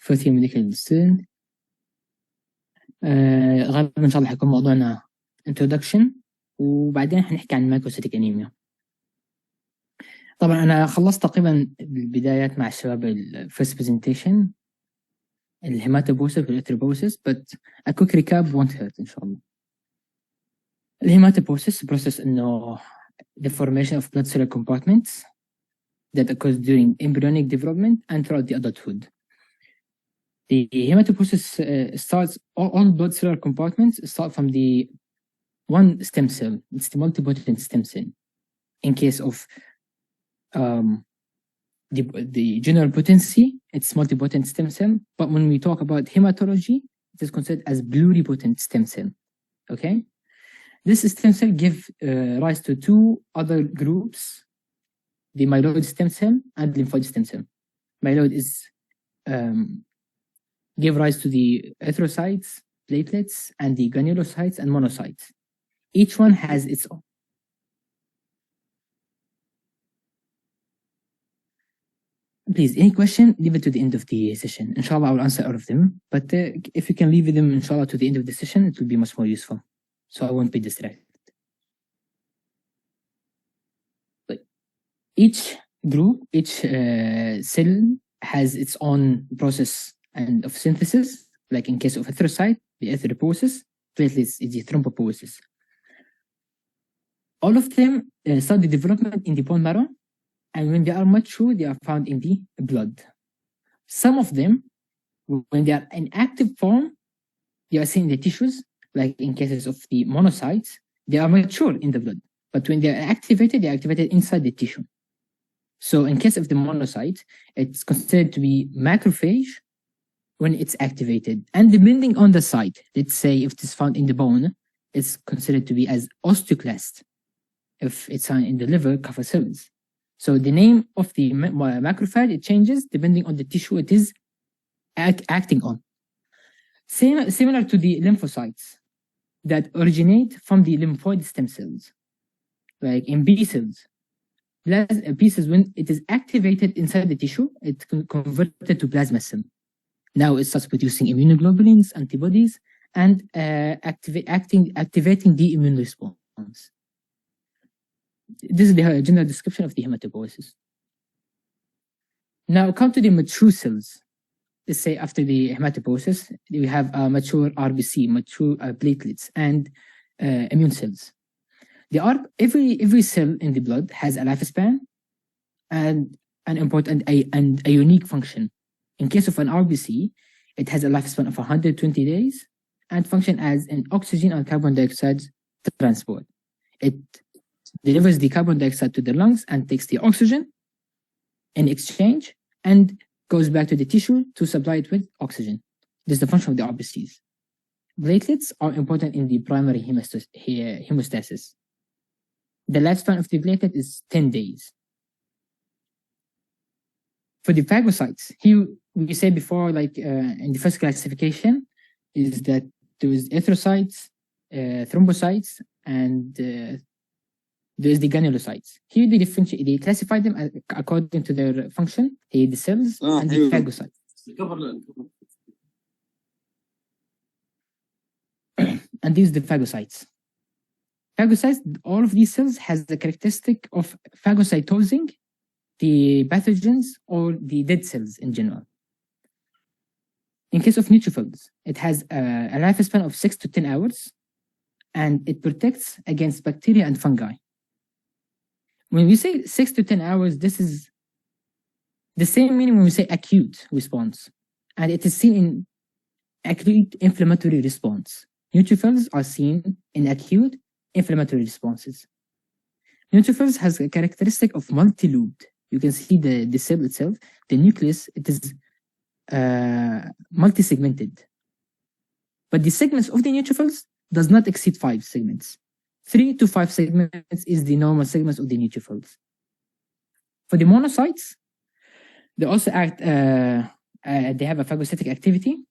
fourth year medical student. غالبا إن شاء الله حيكون موضوعنا introduction وبعدين حنحكي عن Macrocytic anemia. طبعا أنا خلصت تقريبا البدايات مع الشباب first presentation الهيماتوبوسيس والإريثروبوسيس but a quick recap won't hurt إن شاء الله. الهيماتوبوسيس process إنه the formation of blood cellular compartments that occurs during embryonic development and throughout the adulthood. The hematopoiesis starts, all blood cellular compartments start from the one stem cell. It's the multipotent stem cell. In case of the general potency, it's multipotent stem cell. But when we talk about hematology, it is considered as pluripotent stem cell. Okay? This stem cell gives rise to two other groups, the myeloid stem cell and lymphoid stem cell. Myeloid is give rise to the erythrocytes, platelets, and the granulocytes and monocytes. Each one has its own. Please, any question, leave it to the end of the session. Inshallah, I will answer all of them. But if you can leave them, inshallah, to the end of the session, it will be much more useful. So I won't be distracted. But each group, each cell has its own process and of synthesis, like in case of erythrocyte, the erythropoiesis, platelets is the thrombopoiesis. All of them start the development in the bone marrow, and when they are mature, they are found in the blood. Some of them, when they are in active form, they are seen in the tissues, like in cases of the monocytes, they are mature in the blood. But when they are activated inside the tissue. So in case of the monocyte, it's considered to be macrophage when it's activated. And depending on the site, let's say if it is found in the bone, it's considered to be as osteoclast. If it's found in the liver, Kappa cells. So the name of the macrophage, it changes depending on the tissue it is acting on. Similar to the lymphocytes that originate from the lymphoid stem cells, like in B cells. B cells, when it is activated inside the tissue, it's converted to plasma cell. Now it starts producing immunoglobulins, antibodies, and activating the immune response. This is the general description of the hematopoiesis. Now come to the mature cells. Let's say after the hematopoiesis, we have mature RBC, mature platelets, and immune cells. Every cell in the blood has a lifespan and an important and a unique function. In case of an RBC, it has a lifespan of 120 days and function as an oxygen and carbon dioxide transport. It delivers the carbon dioxide to the lungs and takes the oxygen in exchange and goes back to the tissue to supply it with oxygen. This is the function of the RBCs. Platelets are important in the primary hemostasis. The lifespan of the platelet is 10 days. For the phagocytes, here we said before, like in the first classification, is that there is erythrocytes, thrombocytes, and there is the granulocytes. Here they classify them according to their function, the cells and the phagocytes. And these are the phagocytes. Phagocytes, all of these cells has the characteristic of phagocytosing the pathogens or the dead cells in general. In case of neutrophils, it has a lifespan of 6 to 10 hours, and it protects against bacteria and fungi. When we say 6 to 10 hours, this is the same meaning when we say acute response, and it is seen in acute inflammatory response. Neutrophils are seen in acute inflammatory responses. Neutrophils has a characteristic of multi-lobed. You can see the cell itself, the nucleus, it is multi-segmented. But the segments of the neutrophils does not exceed 5 segments. 3 to 5 segments is the normal segments of the neutrophils. For the monocytes, they also act, they have a phagocytic activity,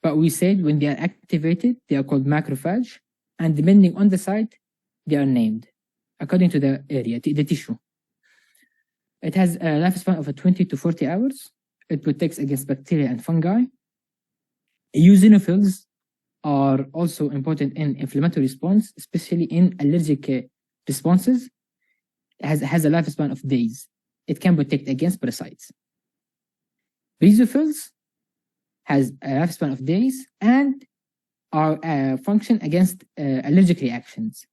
but we said when they are activated, they are called macrophage, and depending on the site, they are named according to the area, the tissue. It has a lifespan of 20 to 40 hours. It protects against bacteria and fungi. Eosinophils are also important in inflammatory response, especially in allergic responses. It has a lifespan of days. It can protect against parasites. Basophils has a lifespan of days and are function against allergic reactions.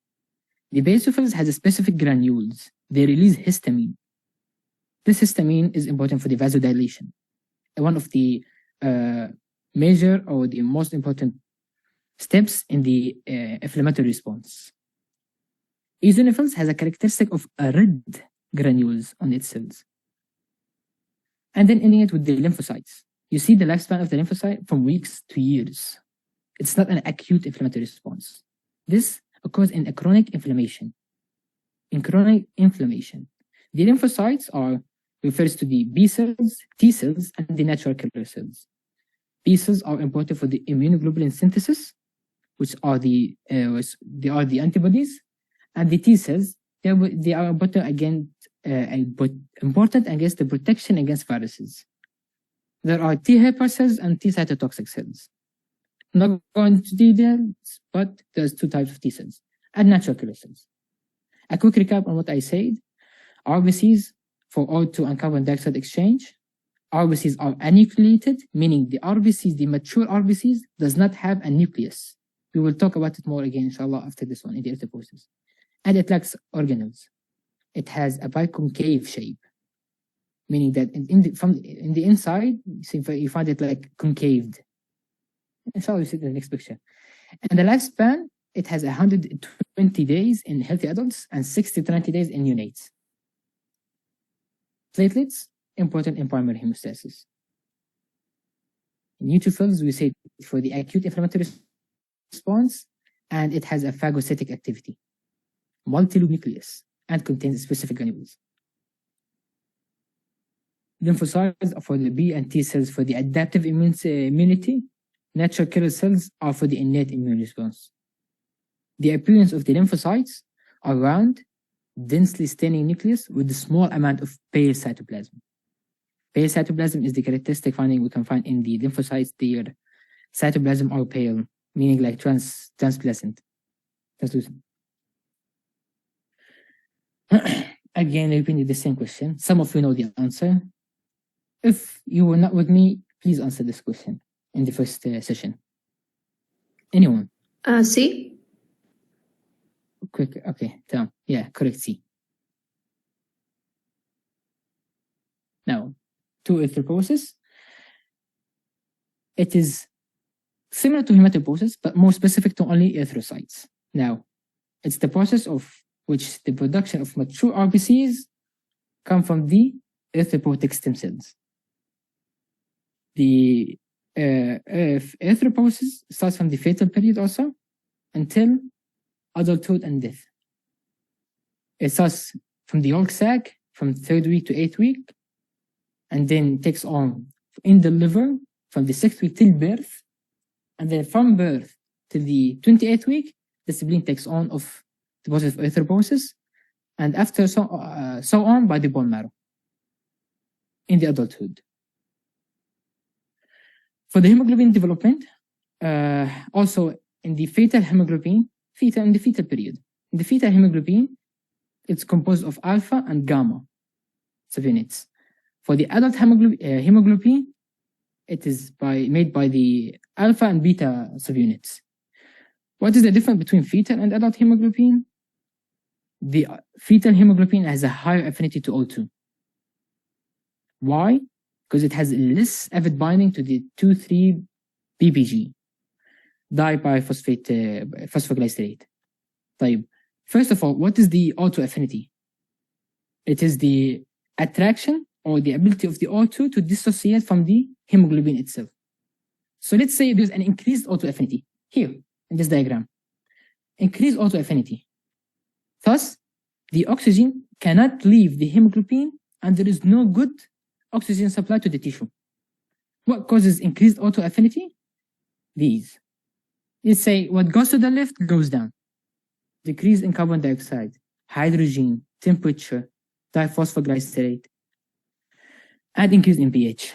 The basophils has a specific granules. They release histamine. This histamine is important for the vasodilation. One of the major or the most important steps in the inflammatory response. Eosinophils has a characteristic of a red granules on its cells. And then ending it with the lymphocytes. You see the lifespan of the lymphocyte from weeks to years. It's not an acute inflammatory response. This occurs in a chronic inflammation. In chronic inflammation, the lymphocytes refers to the B cells, T cells, and the natural killer cells. B cells are important for the immunoglobulin synthesis, which are the antibodies, and the T cells they are important against the protection against viruses. There are T helper cells and T cytotoxic cells. I'm not going to details, but there's two types of T cells and natural killer cells. A quick recap on what I said: RBCs for O2 and carbon dioxide exchange. RBCs are anucleated, meaning the RBCs, the mature RBCs, does not have a nucleus. We will talk about it more again, inshallah, after this one in the erythropoiesis. And it lacks organelles. It has a biconcave shape, meaning that in the inside, you find it like concaved. Inshallah, you see the next picture. And the lifespan, it has 120 days in healthy adults and 60 to 90 days in neonates. Platelets, important in primary hemostasis. Neutrophils, we say for the acute inflammatory response, and it has a phagocytic activity, multi-loop nucleus, and contains specific granules. Lymphocytes are for the B and T cells for the adaptive immunity. Natural killer cells are for the innate immune response. The appearance of the lymphocytes are round, densely staining nucleus with a small amount of pale cytoplasm. Pale cytoplasm is the characteristic finding we can find in the lymphocytes. Their cytoplasm are pale, meaning like translucent. Again, repeating the same question. Some of you know the answer. If you were not with me, please answer this question in the first session. Anyone? C. Quick, okay, Tom. Yeah, correct, C. Now, to erythropoiesis. It is similar to hematopoiesis, but more specific to only erythrocytes. Now, it's the process of which the production of mature RBCs come from the erythropoietic stem cells. The erythropoiesis starts from the fetal period also until adulthood and death. It starts from the yolk sac from 3rd week to 8th week, and then takes on in the liver from the 6th week till birth, and then from birth till the 28th week, the spleen takes on of the process of erythropoiesis, and after so on by the bone marrow in the adulthood. For the hemoglobin development, also in the fetal hemoglobin, in the fetal period. In the fetal hemoglobin, it's composed of alpha and gamma subunits. For the adult hemoglobin, it is made by the alpha and beta subunits. What is the difference between fetal and adult hemoglobin? The fetal hemoglobin has a higher affinity to O2. Why? Because it has less avid binding to the 2,3-BPG, phosphoglycerate. First of all, what is the O2 affinity? It is the attraction or the ability of the O2 to dissociate from the hemoglobin itself. So let's say there's an increased O2 affinity here in this diagram. Increased O2 affinity. Thus, the oxygen cannot leave the hemoglobin and there is no good oxygen supply to the tissue. What causes increased O2 affinity? These. Let's say what goes to the left goes down. Decrease in carbon dioxide, hydrogen, temperature, diphosphoglycerate, and increase in pH.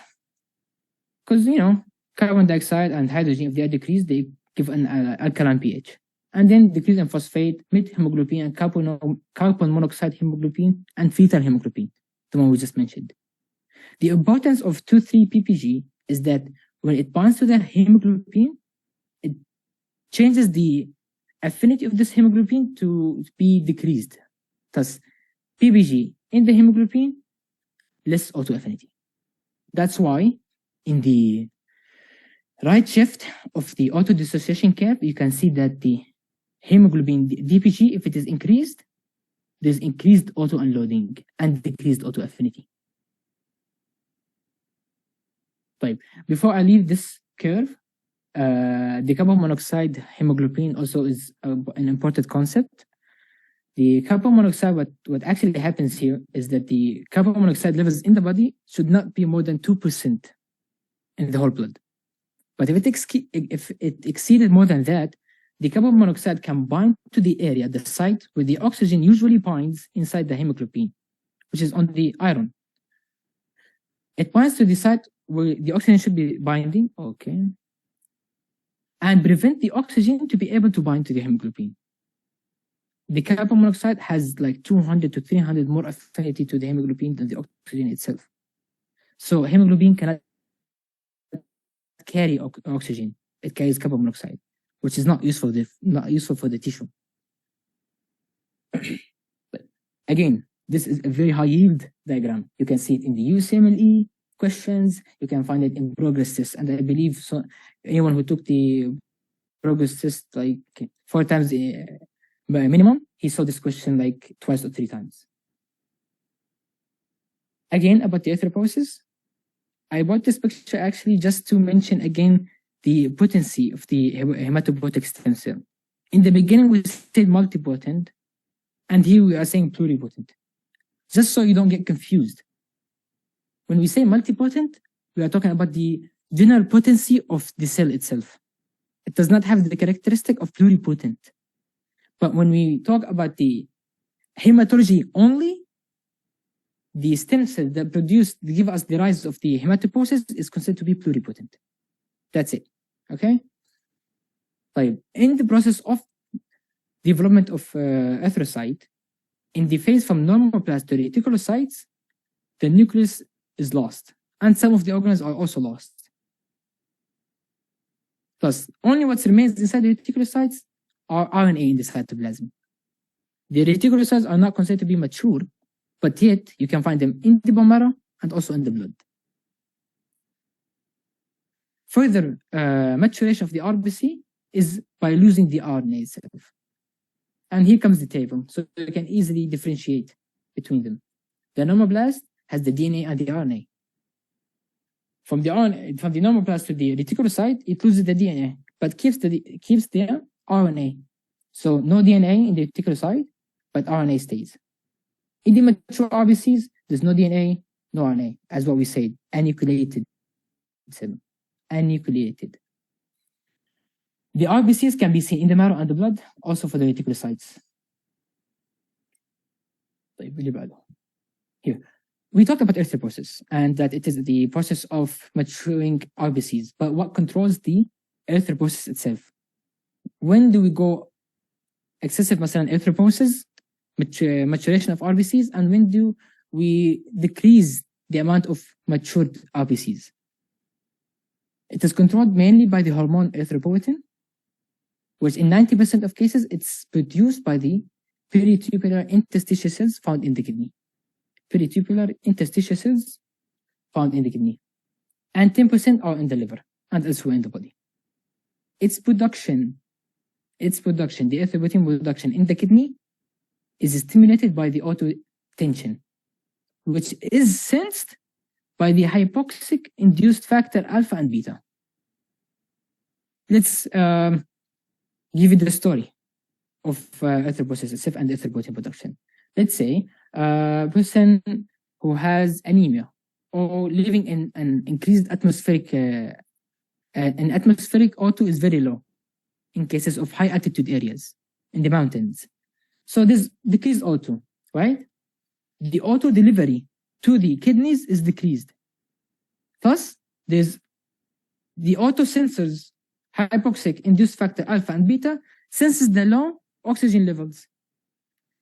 because, you know, carbon dioxide and hydrogen, if they are decreased, they give an alkaline pH. And then decrease in phosphate, methemoglobin, and carbon monoxide hemoglobin, and fetal hemoglobin, the one we just mentioned. The importance of 2,3 ppg is that when it binds to the hemoglobin, it changes the affinity of this hemoglobin to be decreased. Thus, ppg in the hemoglobin, less autoaffinity. That's why in the right shift of the autodissociation curve, you can see that the hemoglobin DPG, if it is increased, there's increased auto-unloading and decreased autoaffinity. Right. Before I leave this curve, the carbon monoxide hemoglobin also is an important concept. The carbon monoxide, what actually happens here is that the carbon monoxide levels in the body should not be more than 2% in the whole blood. But if it exceeded more than that, the carbon monoxide can bind to the area, the site where the oxygen usually binds inside the hemoglobin, which is on the iron. It binds to the site where the oxygen should be binding, okay, and prevent the oxygen to be able to bind to the hemoglobin. The carbon monoxide has like 200 to 300 more affinity to the hemoglobin than the oxygen itself. So hemoglobin cannot carry oxygen; it carries carbon monoxide, which is not useful for the tissue. But again, this is a very high yield diagram. You can see it in the UCMLE questions. You can find it in progress test, and I believe so. Anyone who took the progress test like 4 times minimum, he saw this question like 2 or 3 times. Again, about the erythropoiesis, I brought this picture actually just to mention again the potency of the hematopoietic stem cell. In the beginning, we said multipotent, and here we are saying pluripotent. Just so you don't get confused. When we say multipotent, we are talking about the general potency of the cell itself. It does not have the characteristic of pluripotent. But when we talk about the hematology only, the stem cell that give us the rise of the hematopoiesis is considered to be pluripotent. That's it. Okay? Like in the process of development of erythrocyte, in the phase from normoblast to reticulocytes, the nucleus is lost, and some of the organs are also lost. Thus, only what remains inside the reticulocytes are RNA in the cytoplasm. The reticulocytes are not considered to be mature, but yet you can find them in the bone marrow and also in the blood. Further maturation of the RBC is by losing the RNA itself. And here comes the table, so you can easily differentiate between them. The normoblast has the DNA and the RNA. From the normoblast to the reticulocyte, it loses the DNA, but keeps the RNA. So no DNA in the reticulocyte, but RNA stays. In the mature RBCs, there's no DNA, no RNA, as what we said, anucleated cell. Anucleated. The RBCs can be seen in the marrow and the blood, also for the reticulocytes. Here, we talked about erythropoiesis and that it is the process of maturing RBCs, but what controls the erythropoiesis itself? When do we go excessive erythropoiesis, maturation of RBCs, and when do we decrease the amount of matured RBCs? It is controlled mainly by the hormone erythropoietin, which in 90% of cases, it's produced by the peritubular interstitial cells found in the kidney. Peritubular interstitial cells found in the kidney. And 10% are in the liver and elsewhere in the body. Its production, the erythropoietin production in the kidney is stimulated by the autotension, which is sensed by the hypoxic induced factor alpha and beta. Let's give you the story of erythropoiesis itself and erythropoietin production. Let's say a person who has anemia or living in an increased atmospheric, an atmospheric O2 is very low in cases of high altitude areas in the mountains. So there's decreased O2, right? The O2 delivery to the kidneys is decreased. Thus, there's the autosensors, hypoxic induced factor alpha and beta, senses the low oxygen levels.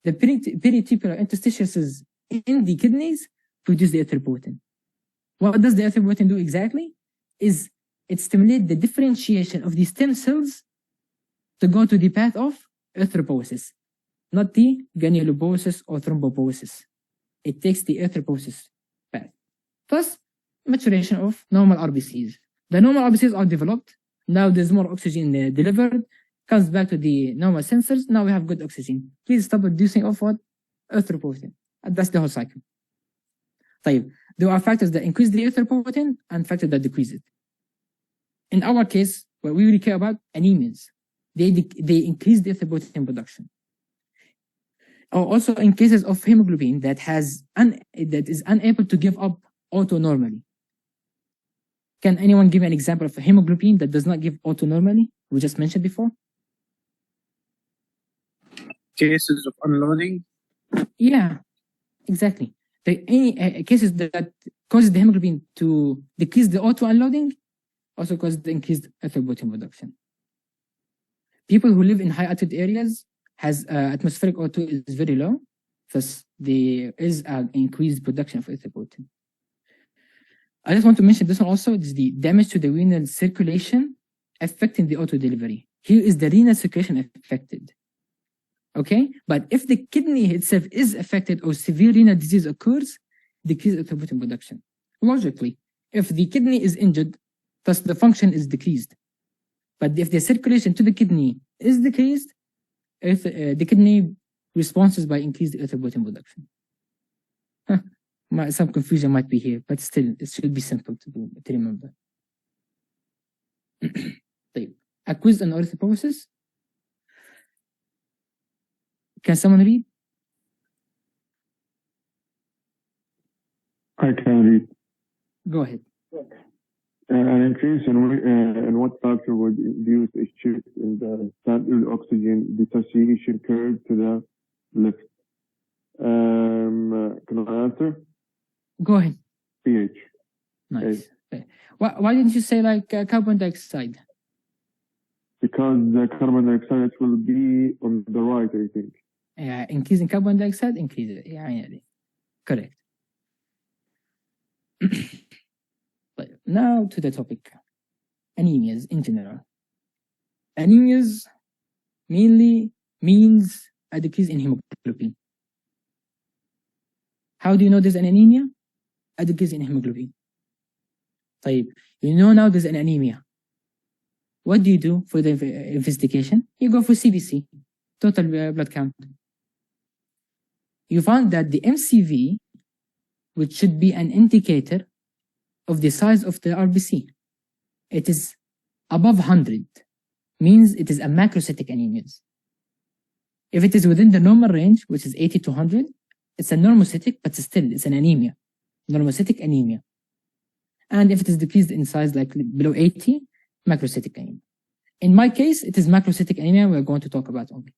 The peritubular interstitials in the kidneys produce the erythropoietin. What does the erythropoietin do exactly? Is it stimulates the differentiation of the stem cells to go to the path of erythropoiesis, not the granulopoiesis or thrombopoiesis. It takes the erythropoiesis path. Thus, maturation of normal RBCs. The normal RBCs are developed. Now there's more oxygen delivered, comes back to the normal sensors. Now we have good oxygen. Please stop producing of what? Erythropoietin. And that's the whole cycle. طيب, there are factors that increase the erythropoietin and factors that decrease it. In our case, what we really care about, anemias. They increase the erythropoietin production. Or also in cases of hemoglobin that is unable to give up auto normally. Can anyone give an example of a hemoglobin that does not give auto normally? We just mentioned before. Cases of unloading? Yeah, exactly. Any cases that causes the hemoglobin to decrease the auto unloading also causes the increased erythropoietin production. People who live in high altitude areas has atmospheric O2 is very low, thus there is an increased production of erythropoietin. I just want to mention this one also, is the damage to the renal circulation affecting the auto delivery. Here is the renal circulation affected. Okay, but if the kidney itself is affected or severe renal disease occurs, decreased erythropoietin production. Logically, if the kidney is injured, thus the function is decreased. But if the circulation to the kidney is decreased, the kidney responds by increased erythropoietin production. Some confusion might be here, but still, it should be simple to remember. A quiz on erythropoiesis. Can someone read? I can read. Go ahead. An increase in what factor would induce a shift in the standard oxygen dissociation curve to the left? Can I answer? Go ahead. pH. Nice. Why didn't you say like carbon dioxide? Because the carbon dioxide will be on the right, I think. Yeah, increasing carbon dioxide, increase it. Yeah, correct. But now to the topic. Anemias in general. Anemias mainly means a decrease in hemoglobin. How do you know there's an anemia? A decrease in hemoglobin. طيب, you know now there's an anemia. What do you do for the investigation? You go for CBC, total blood count. You found that the MCV, which should be an indicator of the size of the RBC, it is above 100, means it is a macrocytic anemia. If it is within the normal range, which is 80 to 100, it's a normocytic, but still it's an anemia, normocytic anemia. And if it is decreased in size, like below 80, macrocytic anemia. In my case, it is macrocytic anemia we're going to talk about only.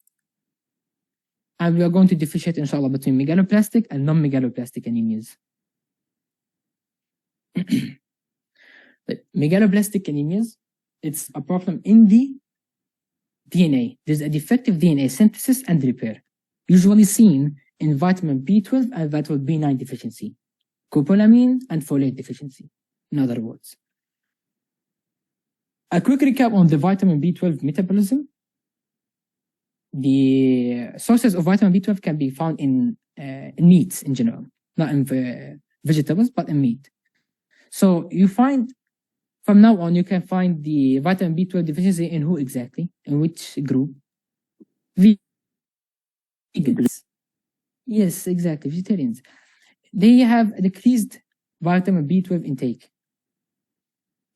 And we are going to differentiate, inshallah, between megaloblastic and non-megaloblastic anemias. Megaloblastic anemias, it's a problem in the DNA. There's a defective DNA synthesis and repair, usually seen in vitamin B12 and vitamin B9 deficiency, copolamine and folate deficiency, in other words. A quick recap on the vitamin B12 metabolism. The sources of vitamin B12 can be found in meats in general, not in vegetables, but in meat. So you find, from now on, you can find the vitamin B12 deficiency in who exactly? In which group? Vegans. Yes, exactly, vegetarians. They have decreased vitamin B12 intake.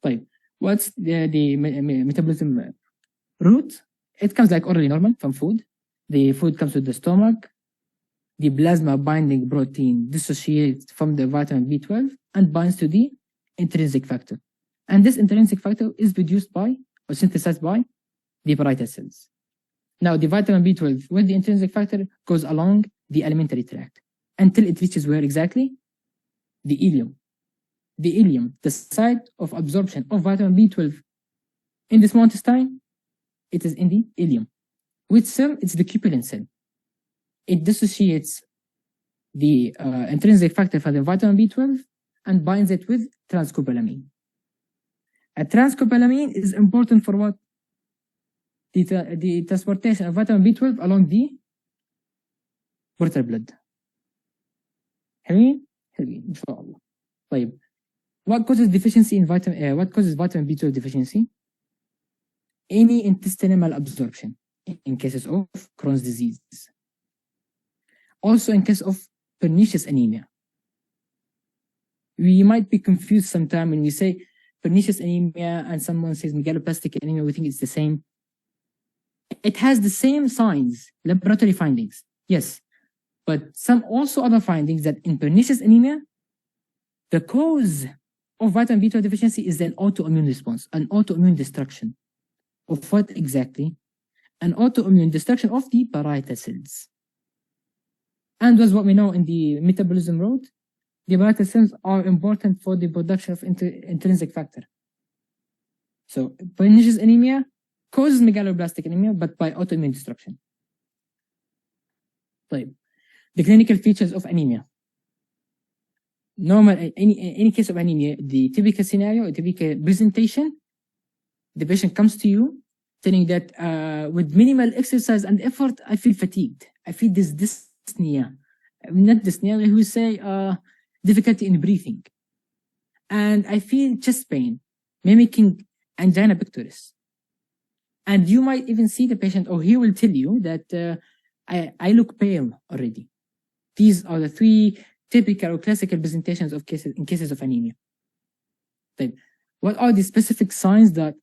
Right. What's the metabolism route? It comes like orally normal from food. The food comes to the stomach. The plasma binding protein dissociates from the vitamin B12 and binds to the intrinsic factor. And this intrinsic factor is produced by or synthesized by the parietal cells. Now, the vitamin B12 with the intrinsic factor goes along the alimentary tract until it reaches where exactly? The ileum. the ileum, the site of absorption of vitamin B12 in the small intestine, it is in the ileum. Which cell? It's the cupulin cell. It dissociates the intrinsic factor for the vitamin B12 and binds it with transcobalamin. A transcobalamin is important for what? The transportation of vitamin B12 along the portal blood. حلوين إن شاء الله. طيب, what causes deficiency in what causes vitamin B12 deficiency? Any intestinal malabsorption in cases of Crohn's disease. Also in case of pernicious anemia. We might be confused sometime when we say pernicious anemia and someone says megaloblastic anemia, we think it's the same. It has the same signs, laboratory findings, yes, but some also other findings that in pernicious anemia, the cause of vitamin B12 deficiency is an autoimmune response, an autoimmune destruction. Of what exactly? An autoimmune destruction of the parietal cells. And as what we know in the metabolism road, the parietal cells are important for the production of intrinsic factor. So pernicious anemia causes megaloblastic anemia, but by autoimmune destruction. طيب. The clinical features of anemia. Normal, any case of anemia, the typical scenario, typical presentation, the patient comes to you telling that with minimal exercise and effort, I feel fatigued. I feel this dyspnea. Not dyspnea, we say difficulty in breathing. And I feel chest pain, mimicking angina pectoris. And you might even see the patient, or he will tell you that I look pale already. These are the three typical or classical presentations of cases of anemia. Then, what are the specific signs that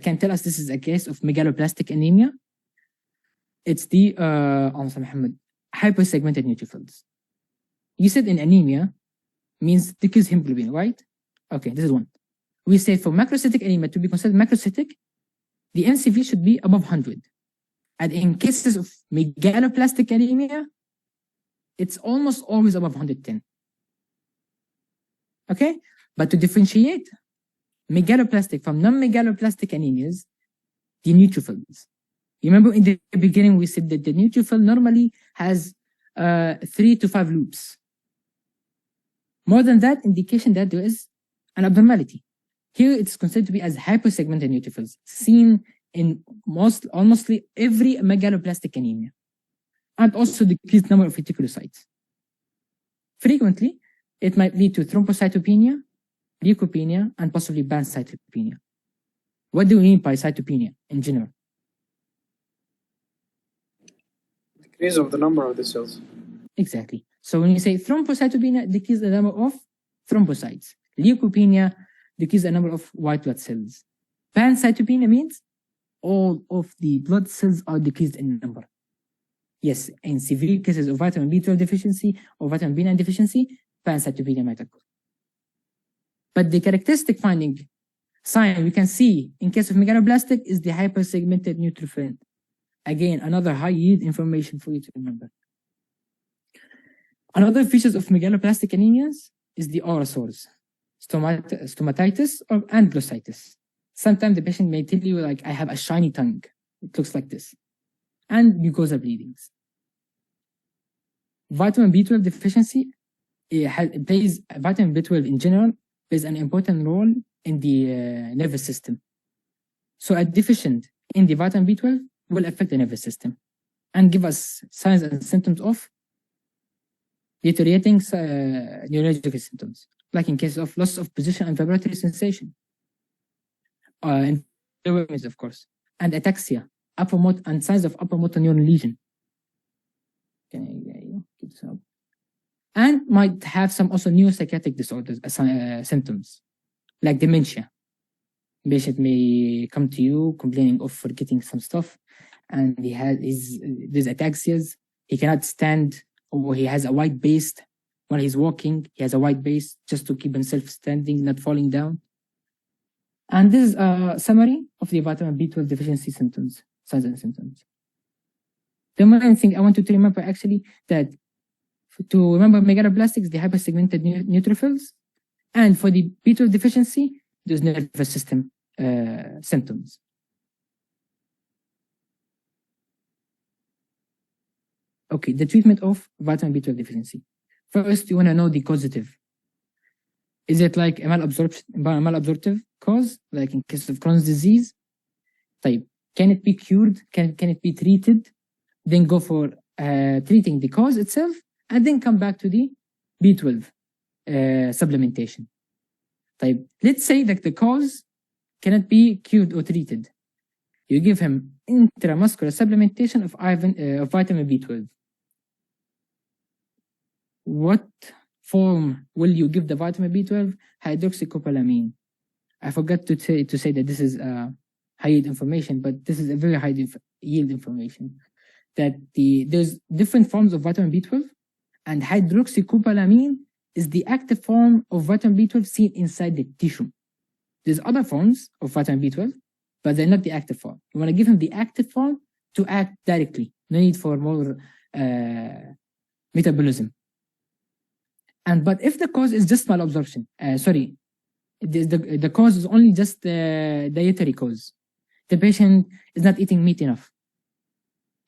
can tell us this is a case of megaloblastic anemia? It's the hypersegmented neutrophils. You said in anemia means decreased hemoglobin, right? Okay, this is one. We say for macrocytic anemia to be considered macrocytic, the MCV should be above 100. And in cases of megaloblastic anemia, it's almost always above 110. Okay? But to differentiate megaloblastic from non-megaloblastic anemias, the neutrophils. You remember in the beginning we said that the neutrophil normally has 3 to 5 loops. More than that, indication that there is an abnormality. Here it's considered to be as hypersegmented neutrophils, seen in almost every megaloblastic anemia, and also decreased number of reticulocytes. Frequently, it might lead to thrombocytopenia, leukopenia, and possibly pancytopenia. What do we mean by cytopenia in general? Decrease of the number of the cells. Exactly. So when you say thrombocytopenia, decrease the number of thrombocytes. Leukopenia, decrease the number of white blood cells. Pancytopenia means all of the blood cells are decreased in number. Yes, in severe cases of vitamin B12 deficiency or vitamin B9 deficiency, pancytopenia might occur. But the characteristic finding sign we can see in case of megaloblastic is the hypersegmented neutrophil. Again, another high yield information for you to remember. Another features of megaloblastic anemias is the aura sores, stomatitis and glossitis. Sometimes the patient may tell you like, I have a shiny tongue. It looks like this. And mucosal bleedings. Vitamin B12 deficiency vitamin B12 in general plays an important role in the nervous system. So a deficient in the vitamin B12 will affect the nervous system and give us signs and symptoms of deteriorating neurological symptoms, like in case of loss of position and vibratory sensation, and awareness, of course, and ataxia, and signs of upper motor neuron lesion. And might have some also neuropsychiatric disorders, symptoms, like dementia. Patient may come to you complaining of forgetting some stuff, and there's ataxias. He cannot stand, or he has a wide base while he's walking. He has a wide base just to keep himself standing, not falling down. And this is a summary of the vitamin B12 deficiency symptoms, signs and symptoms. The main thing I want you to remember actually that to remember megaloblastics, the hypersegmented neutrophils, And for the B12 deficiency, there's nervous system symptoms. Okay, the treatment of vitamin B12 deficiency. First, you want to know the causative. Is it like a malabsorptive cause, like in case of Crohn's disease? Type. Can it be cured? Can it be treated? Then go for treating the cause itself, and then come back to the B12 supplementation. Type. Let's say that the cause cannot be cured or treated. You give him intramuscular supplementation of vitamin B12. What form will you give the vitamin B12? Hydroxycopolamine. I forgot to say that this is high yield information, but this is a very high yield information. That there's different forms of vitamin B12, and hydroxycopolamine is the active form of vitamin B12 seen inside the tissue. There's other forms of vitamin B12, but they're not the active form. You want to give him the active form to act directly. No need for more metabolism. But if the cause is just malabsorption, the cause is only just dietary cause. The patient is not eating meat enough.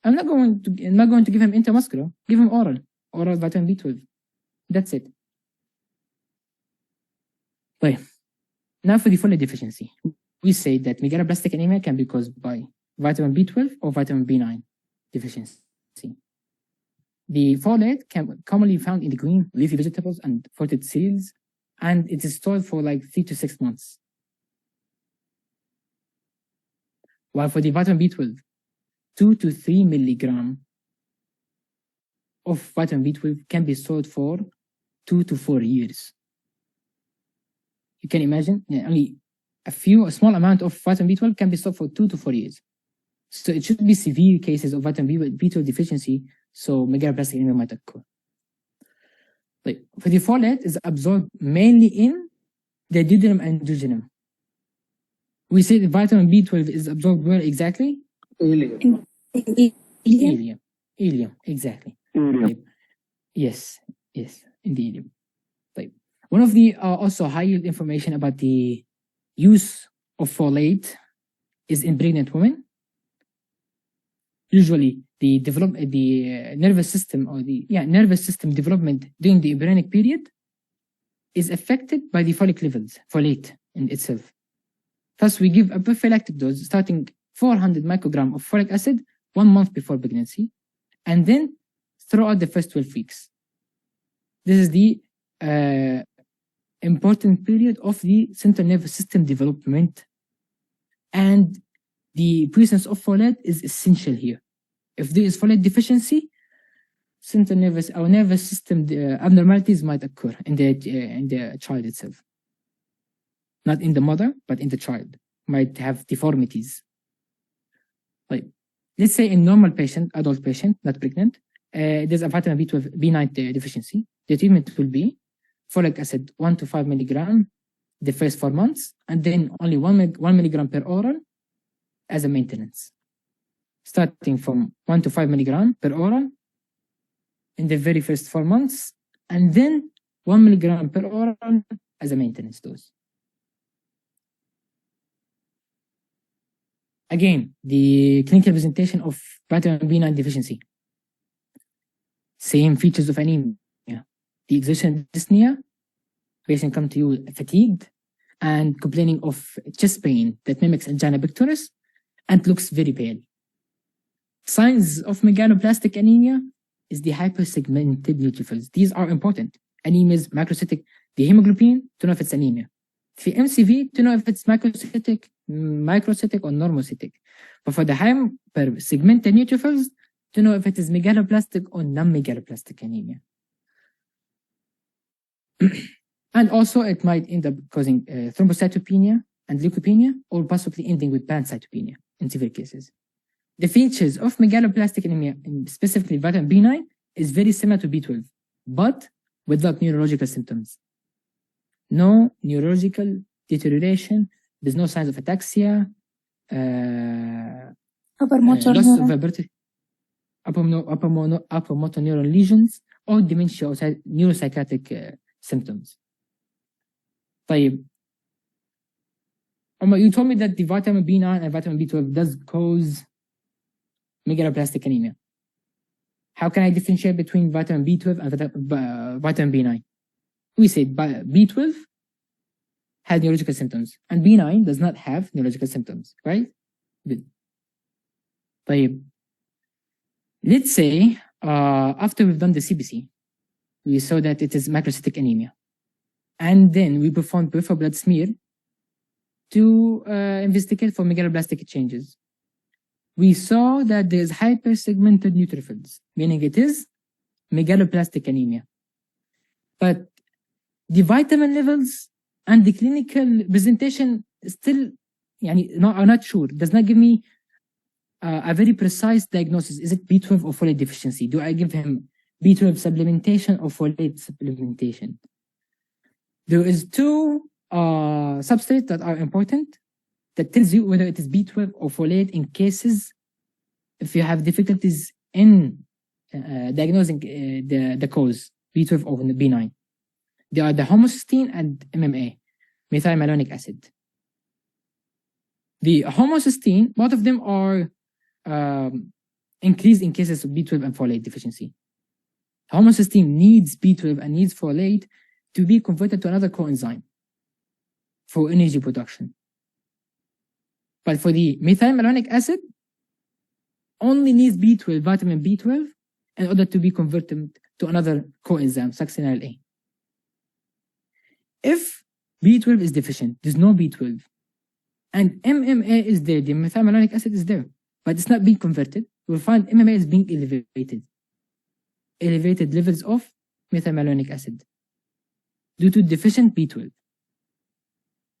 I'm not going to give him intramuscular. Give him oral vitamin B12. That's it. Right. Now for the folate deficiency, we say that megaloblastic anemia can be caused by vitamin B12 or vitamin B9 deficiency. The folate can commonly found in the green leafy vegetables and fruited cereals, and it is stored for like 3 to 6 months. While for the vitamin B12, 2 to 3 milligram of vitamin B12 can be stored for 2 to 4 years. You can imagine, only a small amount of vitamin B12 can be stored for 2 to 4 years. So it should be severe cases of vitamin B12 deficiency, so megaloblastic anemia might occur. Like for the folate, is absorbed mainly in the duodenum and jejunum. We say the vitamin B12 is absorbed where exactly? Ileum. Ileum, exactly. Like, yes, in the ileum. Like, one of the also high yield information about the use of folate is in pregnant women. Usually, the nervous system or nervous system development during the embryonic period is affected by the folate levels, folate in itself. Thus, we give a prophylactic dose starting 400 microgram of folic acid 1 month before pregnancy, and then throughout the first 12 weeks. This is the important period of the central nervous system development, and the presence of folate is essential here. If there is folate deficiency, central nervous system abnormalities might occur in the child itself. Not in the mother, but in the child. Might have deformities. Like, let's say in normal patient, adult patient, not pregnant, there's a vitamin B12, B9 deficiency. The treatment will be folic acid 1 to 5 milligram the first 4 months, and then only 1 milligram per oral as a maintenance. Starting from 1 to 5 milligram per oral in the very first 4 months, and then 1 milligram per oral as a maintenance dose. Again, the clinical presentation of vitamin B9 deficiency. Same features of anemia. The exertion dyspnea, patient come to you fatigued and complaining of chest pain that mimics angina pectoris and looks very pale. Signs of megaloblastic anemia is the hypersegmented neutrophils. These are important. Anemia is macrocytic, the hemoglobin, to know if it's anemia. The MCV, to know if it's macrocytic, microcytic, or normocytic. But for the hypersegmented neutrophils, to know if it is megaloblastic or non-megaloblastic anemia. And also, it might end up causing thrombocytopenia and leukopenia, or possibly ending with pancytopenia in severe cases. The features of megaloblastic anemia, and specifically vitamin B9, is very similar to B12, but without neurological symptoms. No neurological deterioration. There's no signs of ataxia, loss of ability, upper motor neuron lesions, or dementia or neuropsychiatric symptoms. طيب you told me that the vitamin B9 and vitamin B12 does cause megaloblastic anemia. How can I differentiate between vitamin B12 and vitamin B9? We said B12 has neurological symptoms and B9 does not have neurological symptoms, right? Good. طيب, let's say after we've done the CBC, we saw that it is macrocytic anemia. And then we performed peripheral blood smear to investigate for megaloblastic changes. We saw that there's hypersegmented neutrophils, meaning it is megaloblastic anemia. But the vitamin levels and the clinical presentation still are not sure. It does not give me a very precise diagnosis. Is it B12 or folate deficiency? Do I give him B12 supplementation or folate supplementation? There is two substrates that are important that tells you whether it is B12 or folate in cases if you have difficulties in diagnosing the cause, B12 or B9. They are the homocysteine and MMA, methylmalonic acid. The homocysteine, both of them are increased in cases of B12 and folate deficiency. Homocysteine needs B12 and needs folate to be converted to another coenzyme for energy production. But for the methylmalonic acid, only needs B12, vitamin B12, in order to be converted to another coenzyme, succinyl A. If B12 is deficient, there's no B12, and MMA is there, the methylmalonic acid is there, but it's not being converted, we'll find MMA is being elevated levels of methylmalonic acid due to deficient B12.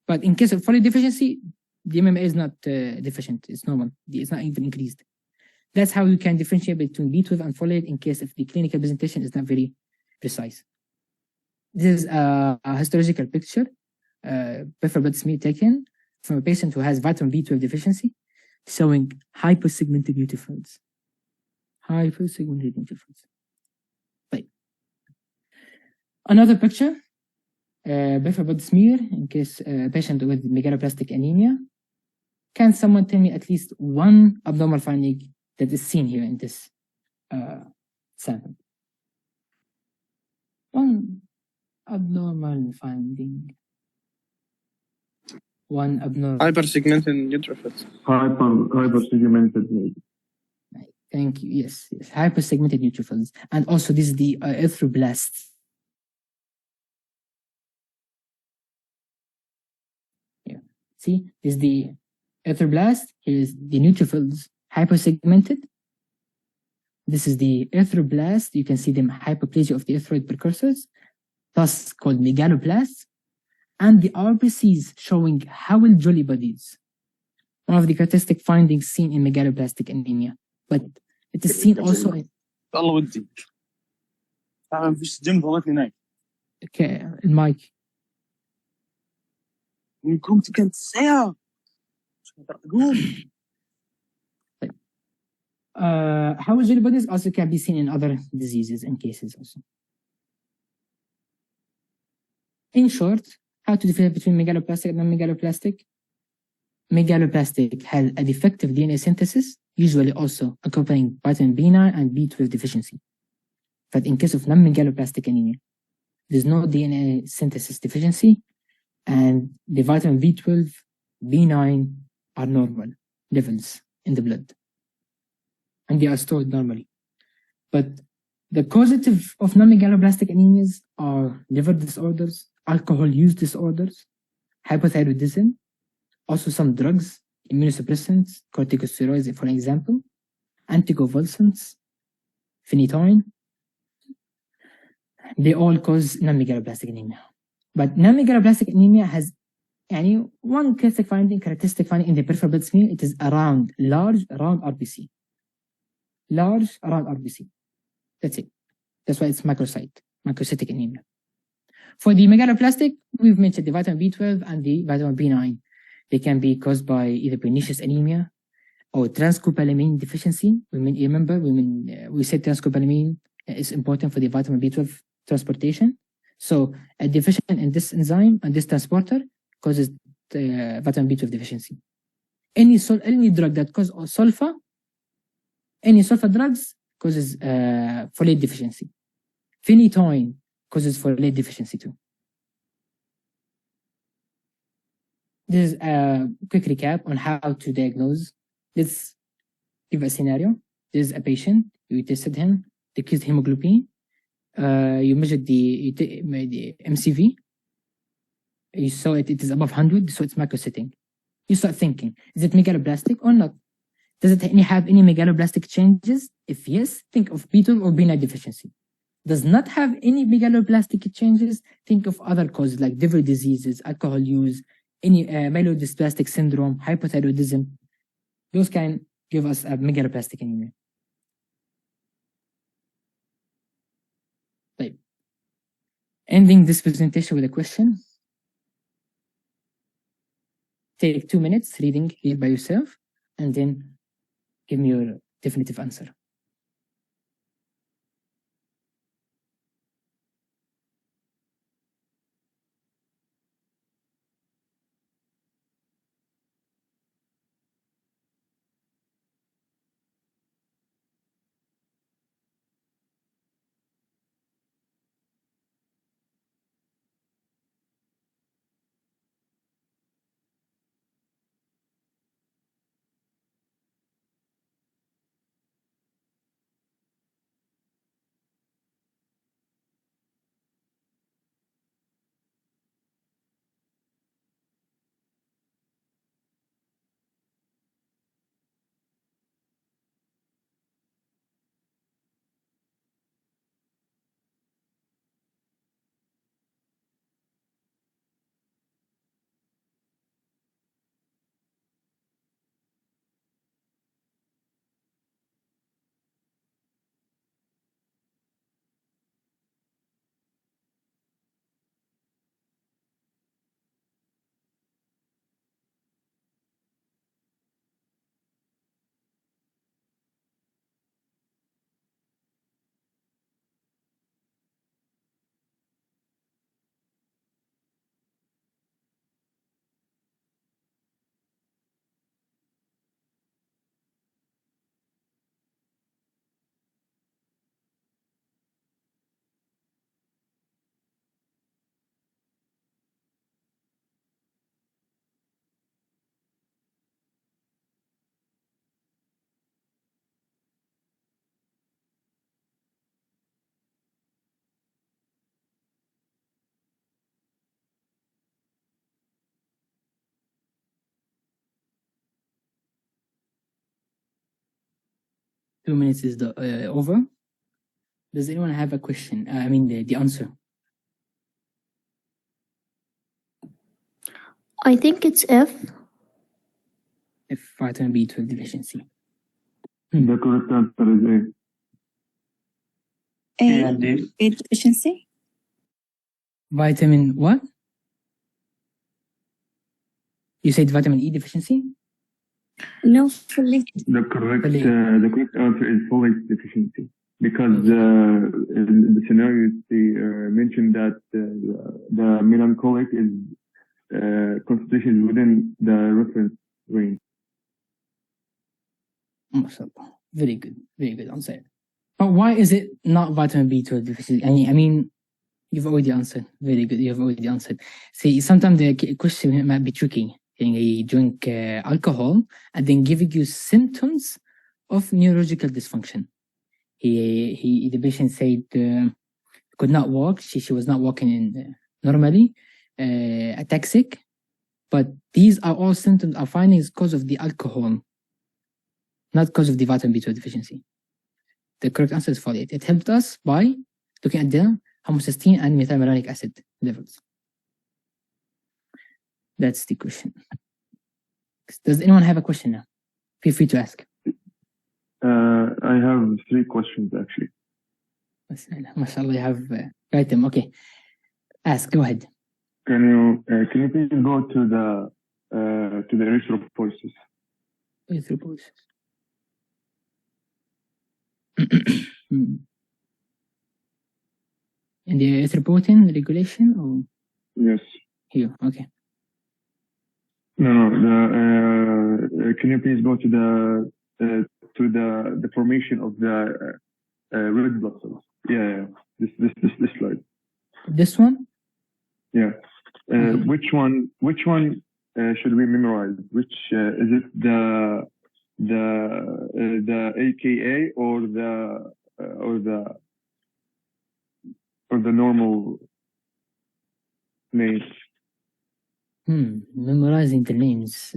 But in case of folate deficiency, the MMA is not deficient, it's normal, it's not even increased. That's how you can differentiate between B12 and folate in case if the clinical presentation is not very precise. This is a histological picture, peripheral blood smear taken from a patient who has vitamin B12 deficiency, showing hypersegmented neutrophils. Hypersegmented neutrophils. Right. Another picture, peripheral blood smear in case patient with megaloblastic anemia. Can someone tell me at least one abnormal finding that is seen here in this sample? One abnormal finding. One abnormal. Hypersegmented neutrophils. Hypersegmented. Right. Thank you. Yes, yes. Hypersegmented neutrophils. And also this is the erythroblasts. Here. See, this is the erythroblast. Here is the neutrophils hypersegmented. This is the erythroblast. You can see them hyperplasia of the erythroid precursors, thus called megaloblasts. And the RBCs showing Howell jolly bodies, one of the characteristic findings seen in megaloblastic anemia. But it is seen also in... والله ودي في الجيم ضغطني نايم. Okay, المايك. كنت كنت ساعة. Howell jolly bodies also can be seen in other diseases and cases also. In short, how to differentiate between megaloblastic and non-megaloblastic? Megaloblastic has a defective DNA synthesis, usually also accompanying vitamin B9 and B12 deficiency. But in case of non-megaloblastic anemia, there's no DNA synthesis deficiency, and the vitamin B12, B9 are normal levels in the blood, and they are stored normally. But the causative of non-megaloblastic anemias are liver disorders, alcohol use disorders, hypothyroidism, also some drugs, immunosuppressants, corticosteroids, for example, anticonvulsants, phenytoin. They all cause non-megaloblastic anemia. But non-megaloblastic anemia has one characteristic finding in the peripheral blood smear. It is large around RBC. Large around RBC. That's it. That's why it's microcytic anemia. For the megaloblastic, we've mentioned the vitamin B12 and the vitamin B9. They can be caused by either pernicious anemia or transcobalamin deficiency. We said transcobalamin is important for the vitamin B12 transportation. So a deficient in this enzyme and this transporter causes vitamin B12 deficiency. Any drug that causes sulfa, any sulfa drugs causes folate deficiency. Phenytoin causes folate deficiency too. This is a quick recap on how to diagnose. Let's give a scenario. There's a patient, you tested him, decreased hemoglobin, you measured the MCV, you saw it is above 100, so it's macrocytic. You start thinking, is it megaloblastic or not? Does it have any megaloblastic changes? If yes, think of B12 or B9 deficiency. Does not have any megaloblastic changes, think of other causes like liver diseases, alcohol use, any myelodysplastic syndrome, hypothyroidism. Those can give us a megaloblastic anemia. Right. Ending this presentation with a question. Take 2 minutes read by yourself, and then give me your definitive answer. Two minutes is over. Does anyone have a question? I mean, the answer. I think it's F. If vitamin B12 deficiency. The correct answer is A. And A deficiency? Vitamin what? You said vitamin E deficiency? No, folate. The correct answer is folate deficiency, because in the scenario they mentioned that the melancholic is concentration is within the reference range. Very good answer. But why is it not vitamin B12 deficiency? I mean, you've already answered. Very good, you've already answered. See, sometimes the question might be tricky. You drink alcohol and then giving you symptoms of neurological dysfunction. The patient said could not walk. She was not walking in normally, ataxic. But these are all symptoms are findings because of the alcohol, not because of the vitamin B12 deficiency. The correct answer is folate. It helped us by looking at the homocysteine and methylmalonic acid levels. That's the question. Does anyone have a question now? Feel free to ask. I have 3 questions actually. MashaAllah, you have write them. Okay. Ask, go ahead. Can you please go to the erythropoiesis? Erythropoiesis. in the erythropoietin regulation, or Yes. here? Okay. No. Can you please go to the formation of the red blood cells? Yeah. This slide. This one? Yeah. Okay. Which one should we memorize? Which is it the AKA or the normal name? Memorizing the names.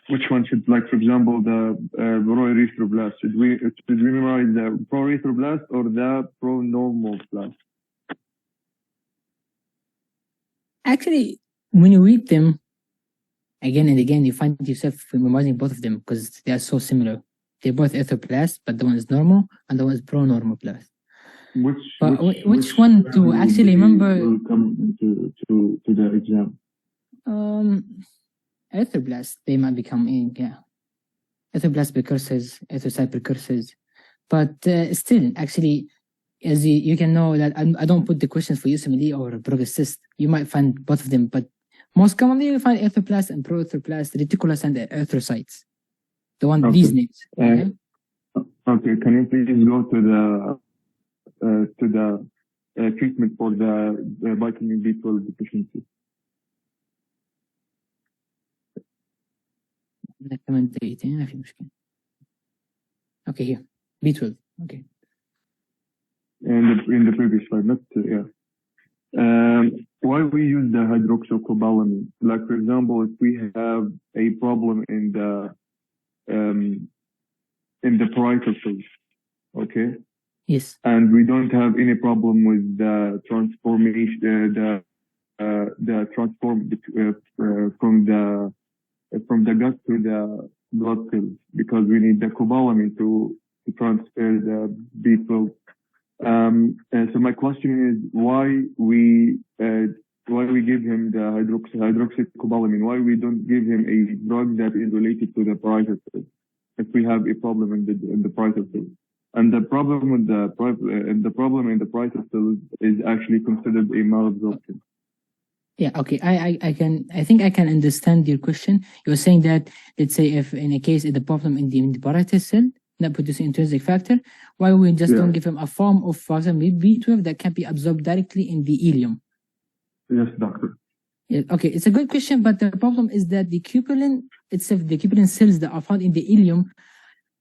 Which one should, like, for example, the pro-erythroblast? Should we memorize the pro-erythroblast or the pro-normoblast? Actually, when you read them again and again, you find yourself memorizing both of them because they are so similar. They're both erythroblast, but the one is normal and the one is pro-normoblast. Which one to actually remember? Will come to the exam. Erythroblast, they might become erythroblast precursors, erythrocyte precursors, but still, actually, as you can know that I don't put the questions for USMLE or progressist. You might find both of them, but most commonly you find erythroblast and pro-erythroblast, reticulous and erythrocytes. The one these names. Okay. Okay. Can you please go to the treatment for the vitamin B12 deficiency? Okay, here. B12. Okay. In the previous slide, not why we use the hydroxycobalamin? Like, for example, if we have a problem in the parietal cells, okay? Yes. And we don't have any problem with the transformation, the transform from the gut to the blood cells, because we need the cobalamin to transfer the B12. So my question is why we give him the hydroxycobalamin? Why we don't give him a drug that is related to the parietal cells if we have a problem in the parietal cells? And the problem with the problem in the parietal cells is actually considered a malabsorption. Yeah, okay. I think I can understand your question. You're saying that, let's say, if in a case the problem in the parietal cell not producing intrinsic factor, why we just don't give him a form of vitamin B12 that can be absorbed directly in the ileum? Yes, doctor. Yeah, okay, it's a good question, but the problem is that the cupulin itself, the cupulin cells that are found in the ileum,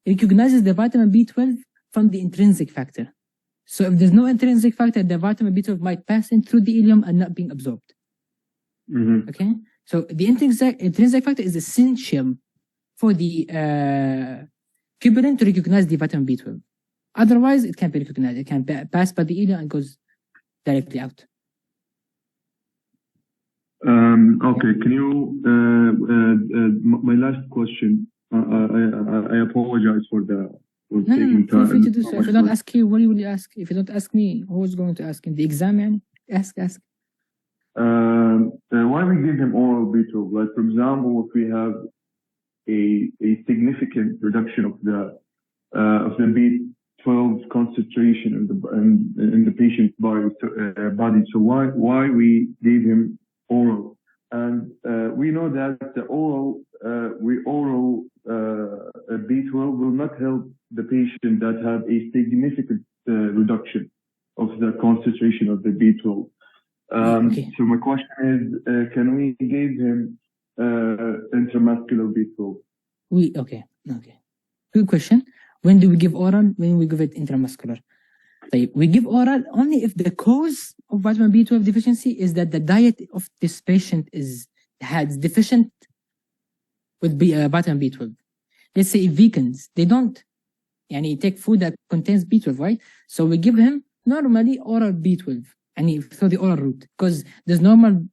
recognizes the vitamin B12 from the intrinsic factor. So if there's no intrinsic factor, the vitamin B12 might pass in through the ileum and not being absorbed. Okay, so the intrinsic factor is essential for the cupulin to recognize the vitamin B12. Otherwise, it can't be recognized. It can pass by the ileum and goes directly out. Okay, can you? My last question. I apologize for taking time. Feel free to do so. If you don't ask you, what will you ask? If you don't ask me, who's going to ask in the exam? Man? Ask. Why we give him oral B12? Like, for example, if we have a significant reduction of the B12 concentration in the patient's body, so why we gave him oral? And we know that the oral B12 will not help the patient that have a significant reduction of the concentration of the B12. Okay. So my question is, can we give him intramuscular B12? Okay. Good question. When do we give oral? When we give it intramuscular? We give oral only if the cause of vitamin B12 deficiency is that the diet of this patient has deficient with vitamin B12. Let's say vegans, they don't take food that contains B12, right? So we give him normally oral B12 through the oral route, because there's normal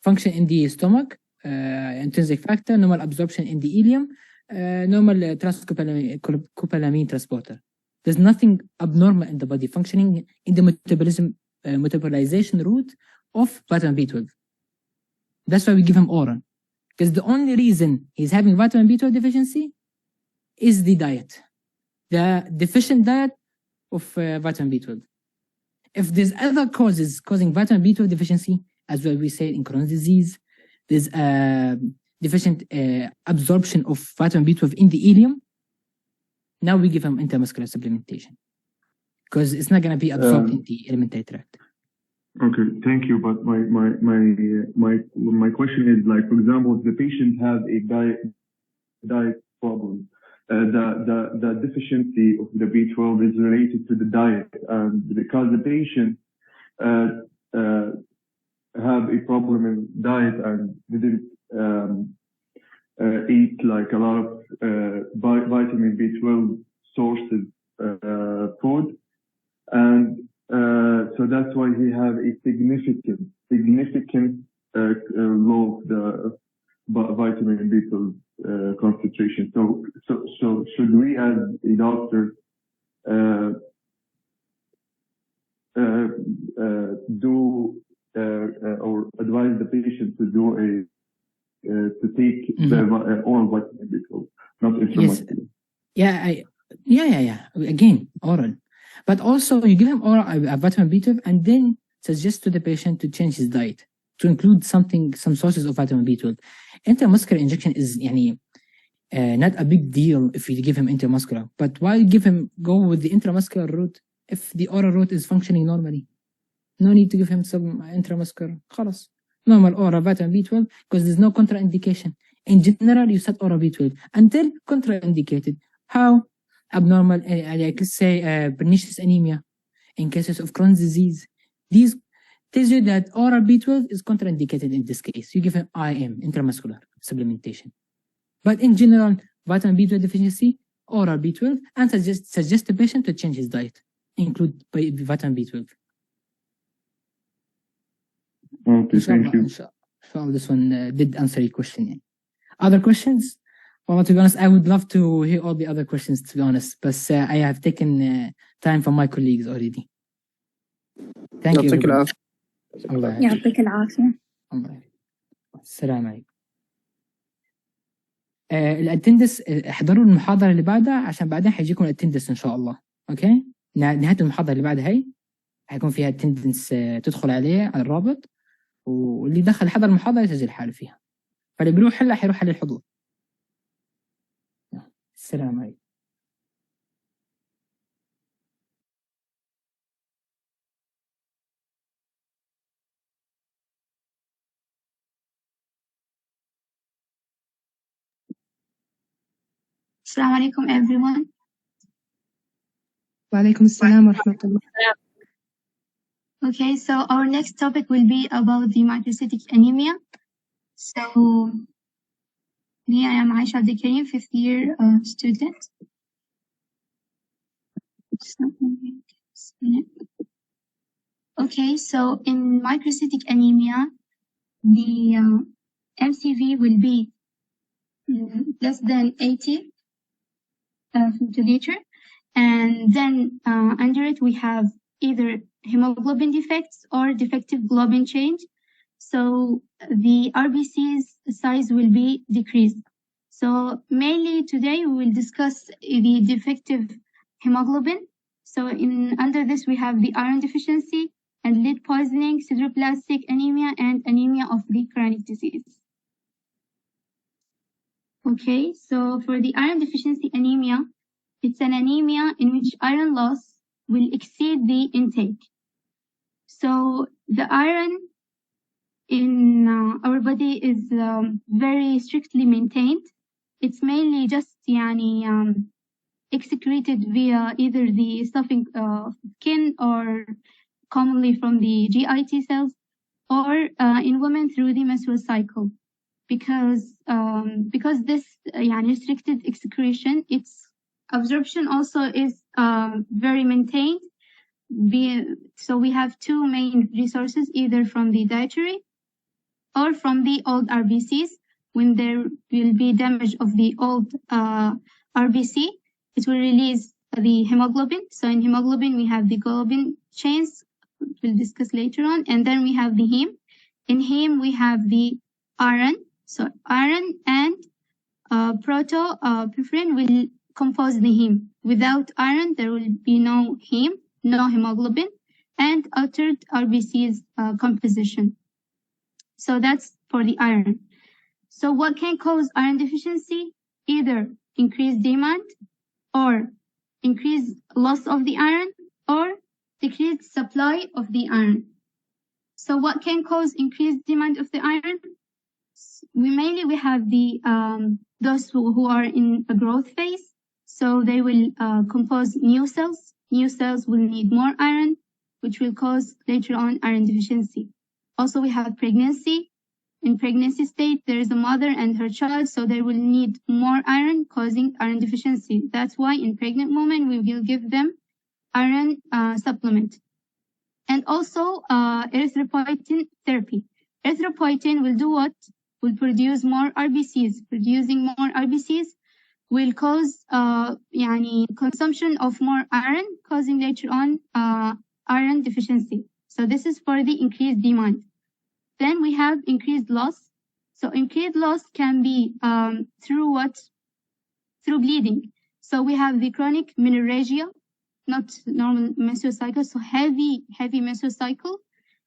function in the stomach, intrinsic factor, normal absorption in the ileum, normal transcopalamin transporter. There's nothing abnormal in the body functioning in the metabolization route of vitamin B12. That's why we give him oral, because the only reason he's having vitamin B12 deficiency is the diet. The deficient diet of vitamin B12. If there's other causes causing vitamin B12 deficiency, as well we said in Crohn's disease, there's deficient absorption of vitamin B12 in the ileum. Now we give them intramuscular supplementation because it's not going to be absorbed in the alimentary tract. Okay, thank you. But my question is, like, for example, if the patient has a diet problem, the deficiency of the B12 is related to the diet, because the patient have a problem in diet and didn't eat like a lot of vitamin B12 sources food, and so that's why he have a significant low of the vitamin B12 concentration. So should we, as a doctor, do or advise the patient to do to take the oral vitamin B12, not intramuscular? Yes. Yeah. Again, oral. But also you give him oral vitamin B12 and then suggest to the patient to change his diet to include some sources of vitamin B12. Intramuscular injection is not a big deal if you give him intramuscular. But why go with the intramuscular route if the oral route is functioning normally? No need to give him some intramuscular. خلاص. Normal oral vitamin B12 because there's no contraindication. In general, you set oral B12 until contraindicated. How? Abnormal, like let's say pernicious anemia in cases of Crohn's disease. These tells you that oral B12 is contraindicated in this case. You give him IM, intramuscular supplementation. But in general, vitamin B12 deficiency, oral B12, and suggest the patient to change his diet, include vitamin B12. Okay, thank you. Inshallah, this one did answer your question. Other questions? Well, to be honest, I would love to hear all the other questions, to be honest, but I have taken time from my colleagues already. Thank you. يعطيك العافية. الله يعافيك. السلام عليكم. الاتندس احضروا المحاضرة اللي بعدها عشان بعدين حيجيكم الاتندس إن شاء الله. أوكي؟ نهاية المحاضرة اللي بعدها هي حيكون فيها اتندنس تدخل عليه على الرابط، واللي دخل حضر المحاضرة يسجل حاله فيها. فاللي بيروح حيروح على الحضور. السلام عليكم. Assalamu alaikum everyone. Wa alaikum assalam wa rahmatullah. Okay, so our next topic will be about the microcytic anemia. So, me, I am Aisha Abdelkarim, 5th year student. Okay, so in microcytic anemia, the MCV will be less than 80 milliliter, and then under it we have either hemoglobin defects or defective globin change. So the RBC's size will be decreased. So mainly today we will discuss the defective hemoglobin. So under this we have the iron deficiency and lead poisoning, sideroblastic anemia, and anemia of the chronic disease. Okay, so for the iron deficiency anemia, it's an anemia in which iron loss will exceed the intake. So the iron in our body is very strictly maintained. It's mainly just excreted via either the stuffing of skin or commonly from the GIT cells, or in women through the menstrual cycle. Because this restricted excretion, its absorption also is very maintained. So we have two main resources, either from the dietary or from the old RBCs. When there will be damage of the old RBC, it will release the hemoglobin. So in hemoglobin, we have the globin chains, which we'll discuss later on, and then we have the heme. In heme, we have the iron. So iron and protoporphyrin will compose the heme. Without iron, there will be no heme, no hemoglobin, and altered RBC's composition. So that's for the iron. So what can cause iron deficiency? Either increased demand or increased loss of the iron or decreased supply of the iron. So what can cause increased demand of the iron? We have the those who are in a growth phase. So they will compose new cells. New cells will need more iron, which will cause later on iron deficiency. Also, we have pregnancy. In pregnancy state, there is a mother and her child, so they will need more iron, causing iron deficiency. That's why in pregnant women, we will give them iron supplement. And also erythropoietin therapy. Erythropoietin will do what? Will produce more RBCs. Producing more RBCs will cause consumption of more iron, causing later on iron deficiency. So this is for the increased demand. Then we have increased loss. So increased loss can be through what? Through bleeding. So we have the chronic menorrhagia, not normal menstrual cycle, so heavy menstrual cycle.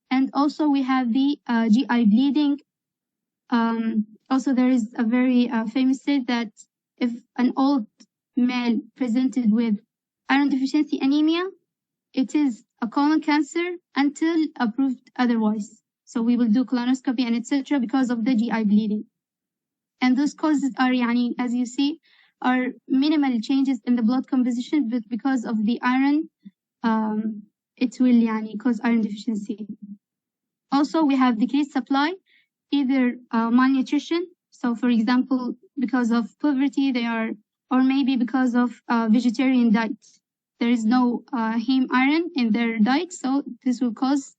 And also we have the GI bleeding. Also there is a very famous state that if an old male presented with iron deficiency anemia, it is a colon cancer until approved otherwise. So we will do colonoscopy and etc. because of the GI bleeding. And those causes are, as you see, are minimal changes in the blood composition, but because of the iron, it will cause iron deficiency. Also, we have decreased supply, either malnutrition. So, for example, because of poverty, or maybe because of vegetarian diet. There is no heme iron in their diet, so this will cause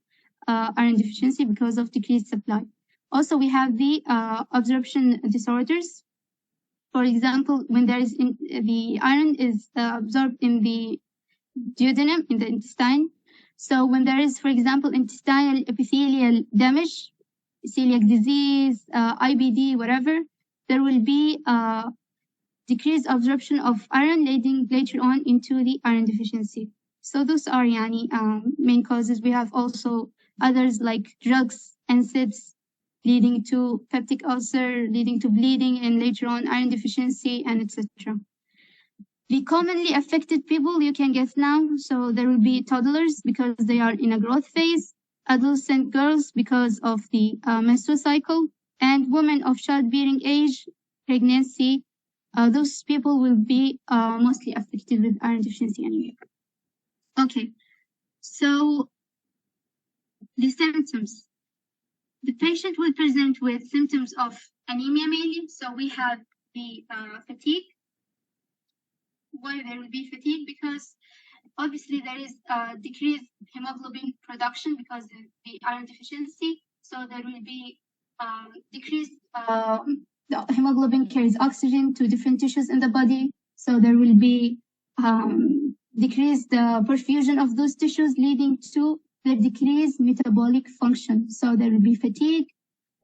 iron deficiency because of decreased supply. Also, we have the absorption disorders. For example, when there is the iron is absorbed in the duodenum, in the intestine. So when there is, for example, intestinal epithelial damage, celiac disease, IBD, whatever, there will be decreased absorption of iron, leading later on into the iron deficiency. So those are main causes. We have also others like drugs, NSAIDs, leading to peptic ulcer, leading to bleeding, and later on iron deficiency, and etc. The commonly affected people you can guess now. So there will be toddlers because they are in a growth phase, adolescent girls because of the menstrual cycle, and women of childbearing age, pregnancy. Those people will be mostly affected with iron deficiency anemia. Okay, so the symptoms. The patient will present with symptoms of anemia mainly. So we have the fatigue. Why there will be fatigue? Because obviously there is decreased hemoglobin production because of the iron deficiency. So there will be decreased, the hemoglobin carries oxygen to different tissues in the body. So there will be decreased perfusion of those tissues, leading to the decreased metabolic function. So there will be fatigue,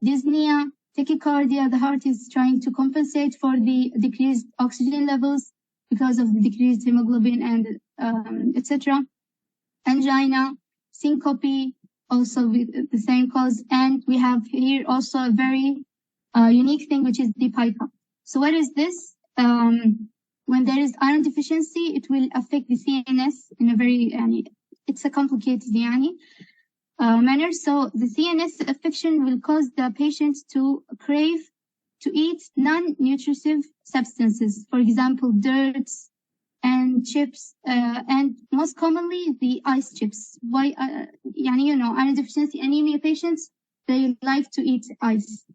dyspnea, tachycardia. The heart is trying to compensate for the decreased oxygen levels because of the decreased hemoglobin and etc. Angina, syncope, also with the same cause. And we have here also a very unique thing, which is the pica. So what is this? When there is iron deficiency, it will affect the CNS in a very, it's a complicated manner. So the CNS affection will cause the patient to crave to eat non-nutritive substances, for example, dirts and chips, and most commonly the ice chips. Why? Iron deficiency anemia patients, they like to eat ice.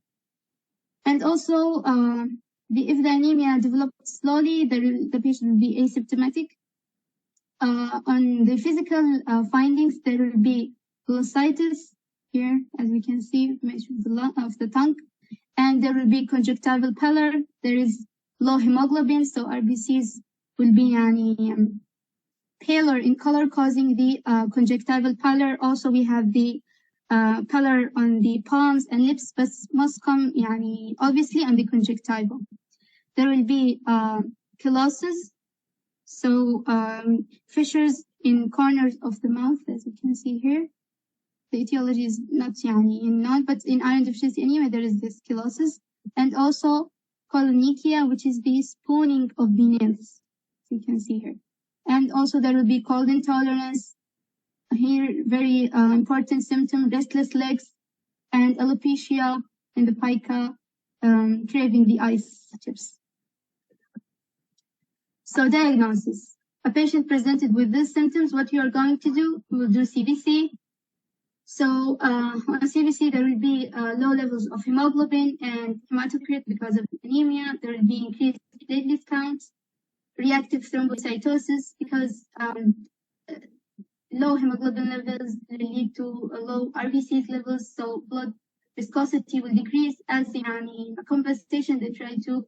And also, if the anemia develops slowly, the patient will be asymptomatic. On the physical findings, there will be glossitis here, as we can see, of the tongue, and there will be conjunctival pallor. There is low hemoglobin, so RBCs will be paler in color, causing the conjunctival pallor. Also, we have the pallor on the palms and lips, but most obviously on the conjunctival. There will be chlosis, So fissures in corners of the mouth, as you can see here. The etiology is not known, but in iron deficiency anemia there is this chelosis, and also colonychia, which is the spooning of the nails, as you can see here. And also there will be cold intolerance. Here, very important symptom, restless legs, and alopecia in the pica, craving the ice chips. So diagnosis. A patient presented with these symptoms, what you are going to do, we will do CBC. So on CBC, there will be low levels of hemoglobin and hematocrit because of anemia. There will be increased platelet counts, reactive thrombocytosis because low hemoglobin levels will lead to low RBC levels, so blood viscosity will decrease as a compensation they try to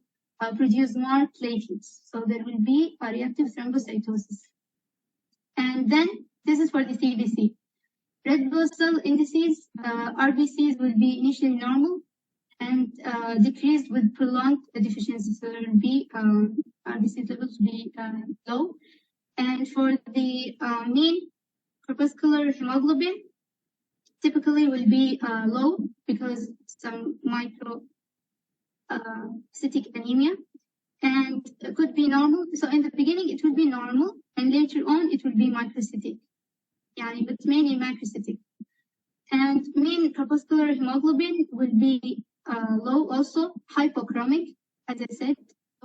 produce more platelets. So there will be a reactive thrombocytosis. And then this is for the CBC. Red blood cell indices, RBCs will be initially normal and decreased with prolonged deficiency. So there will be RBC levels will be low. And for the mean corpuscular hemoglobin, typically will be low because some microcytic anemia, and it could be normal. So in the beginning it will be normal, and later on it will be microcytic. But mainly macrocytic. And mean corpuscular hemoglobin will be low also, hypochromic, as I said,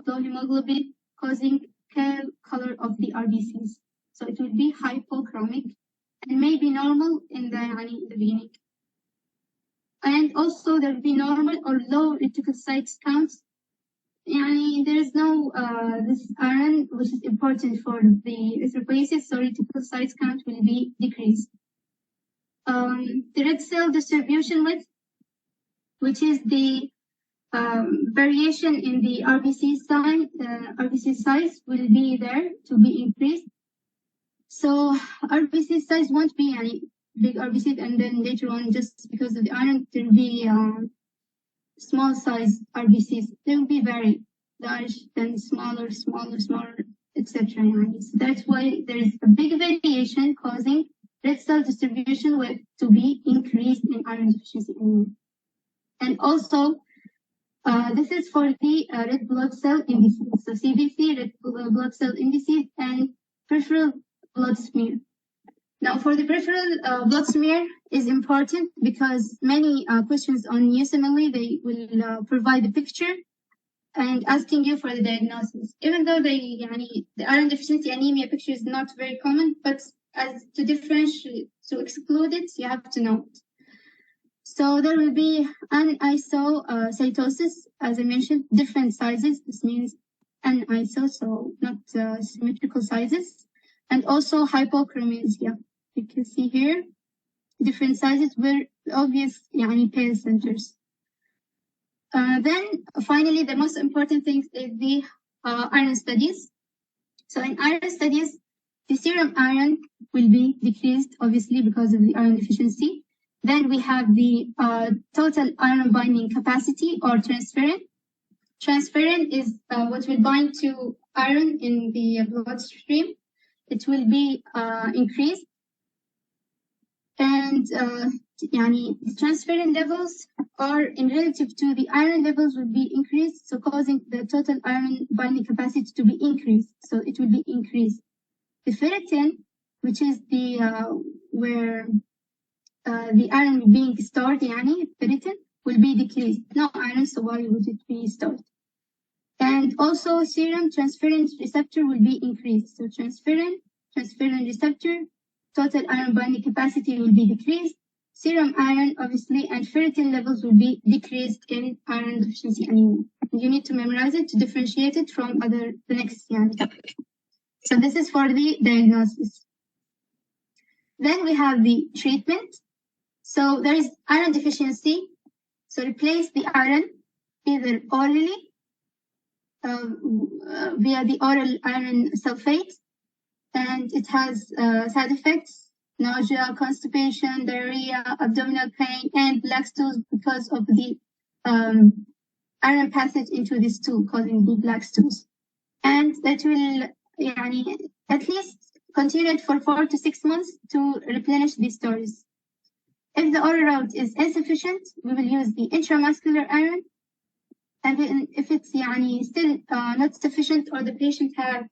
low hemoglobin causing pale color of the RBCs. So it will be hypochromic and may be normal in the beginning. And also there will be normal or low reticulocytes counts. There is no this iron, which is important for the erythropoiesis, so reticulocytes count will be decreased. The red cell distribution width, which is the variation in the RBC size will be there to be increased. So RBC size won't be any big RBC, and then later on, just because of the iron, there will be small size RBCs. They will be very large, then smaller, etc. So that's why there is a big variation causing red cell distribution width to be increased in iron deficiency anemia. And also, this is for the red blood cell indices. So CBC, red blood cell indices, and peripheral blood smear. Now, for the peripheral blood smear is important because many questions on USMLE, they will provide a picture and asking you for the diagnosis. Even though the iron deficiency anemia picture is not very common, but as to differentiate, to exclude it, you have to know it. So there will be anisocytosis, as I mentioned, different sizes. This means aniso, so not symmetrical sizes, and also hypochromasia. You can see here different sizes were obvious pale centers. Then finally, the most important thing is the iron studies. So in iron studies, the serum iron will be decreased, obviously, because of the iron deficiency. Then we have the total iron binding capacity, or transferrin. Transferrin is what will bind to iron in the bloodstream. It will be increased. And the transferrin levels are in relative to the iron levels will be increased, so causing the total iron binding capacity to be increased. So it will be increased. The ferritin, which is the where the iron being stored, ferritin, will be decreased. No iron, so why would it be stored? And also serum transferrin receptor will be increased. So transferrin receptor, total iron binding capacity will be decreased. Serum iron, obviously, and ferritin levels will be decreased in iron deficiency anemia. You need to memorize it to differentiate it from the next topic. So this is for the diagnosis. Then we have the treatment. So there is iron deficiency. So replace the iron either orally via the oral iron sulfate, and it has side effects: nausea, constipation, diarrhea, abdominal pain, and black stools because of the iron passage into the stool, causing the black stools. And that will at least continue it for 4 to 6 months to replenish these stores. If the oral route is insufficient, we will use the intramuscular iron. And then if it's still not sufficient, or the patient have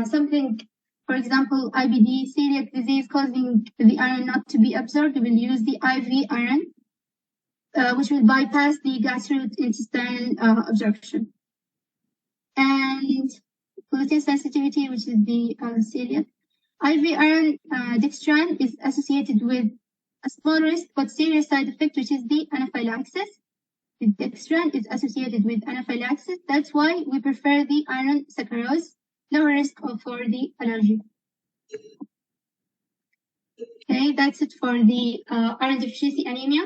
something, for example, IBD, celiac disease, causing the iron not to be absorbed, we will use the IV iron, which will bypass the gastrointestinal absorption. And gluten sensitivity, which is the celiac. IV iron dextran is associated with a small risk but serious side effect, which is the anaphylaxis. The dextran is associated with anaphylaxis. That's why we prefer the iron saccharose, lower risk for the allergy. Okay, that's it for the iron deficiency anemia.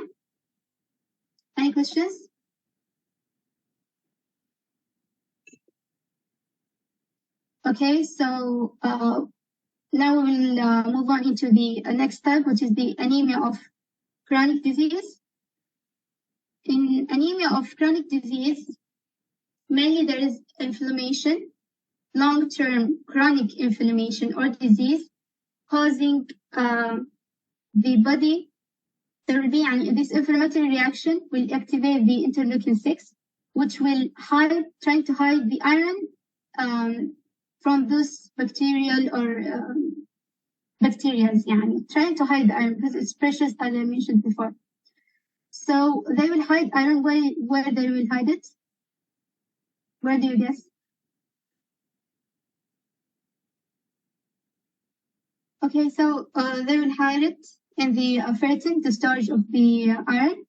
Any questions? Okay, so now we will move on into the next type, which is the anemia of chronic disease. In anemia of chronic disease, mainly there is inflammation, long-term chronic inflammation or disease causing the body. There will be this inflammatory reaction will activate the interleukin-6, which will trying to hide the iron from those bacterial or bacteria, trying to hide the iron because it's precious, as I mentioned before. So they will hide iron. Where they will hide it? Where do you guess? Okay, so they will hide it in the ferritin, the storage of the iron.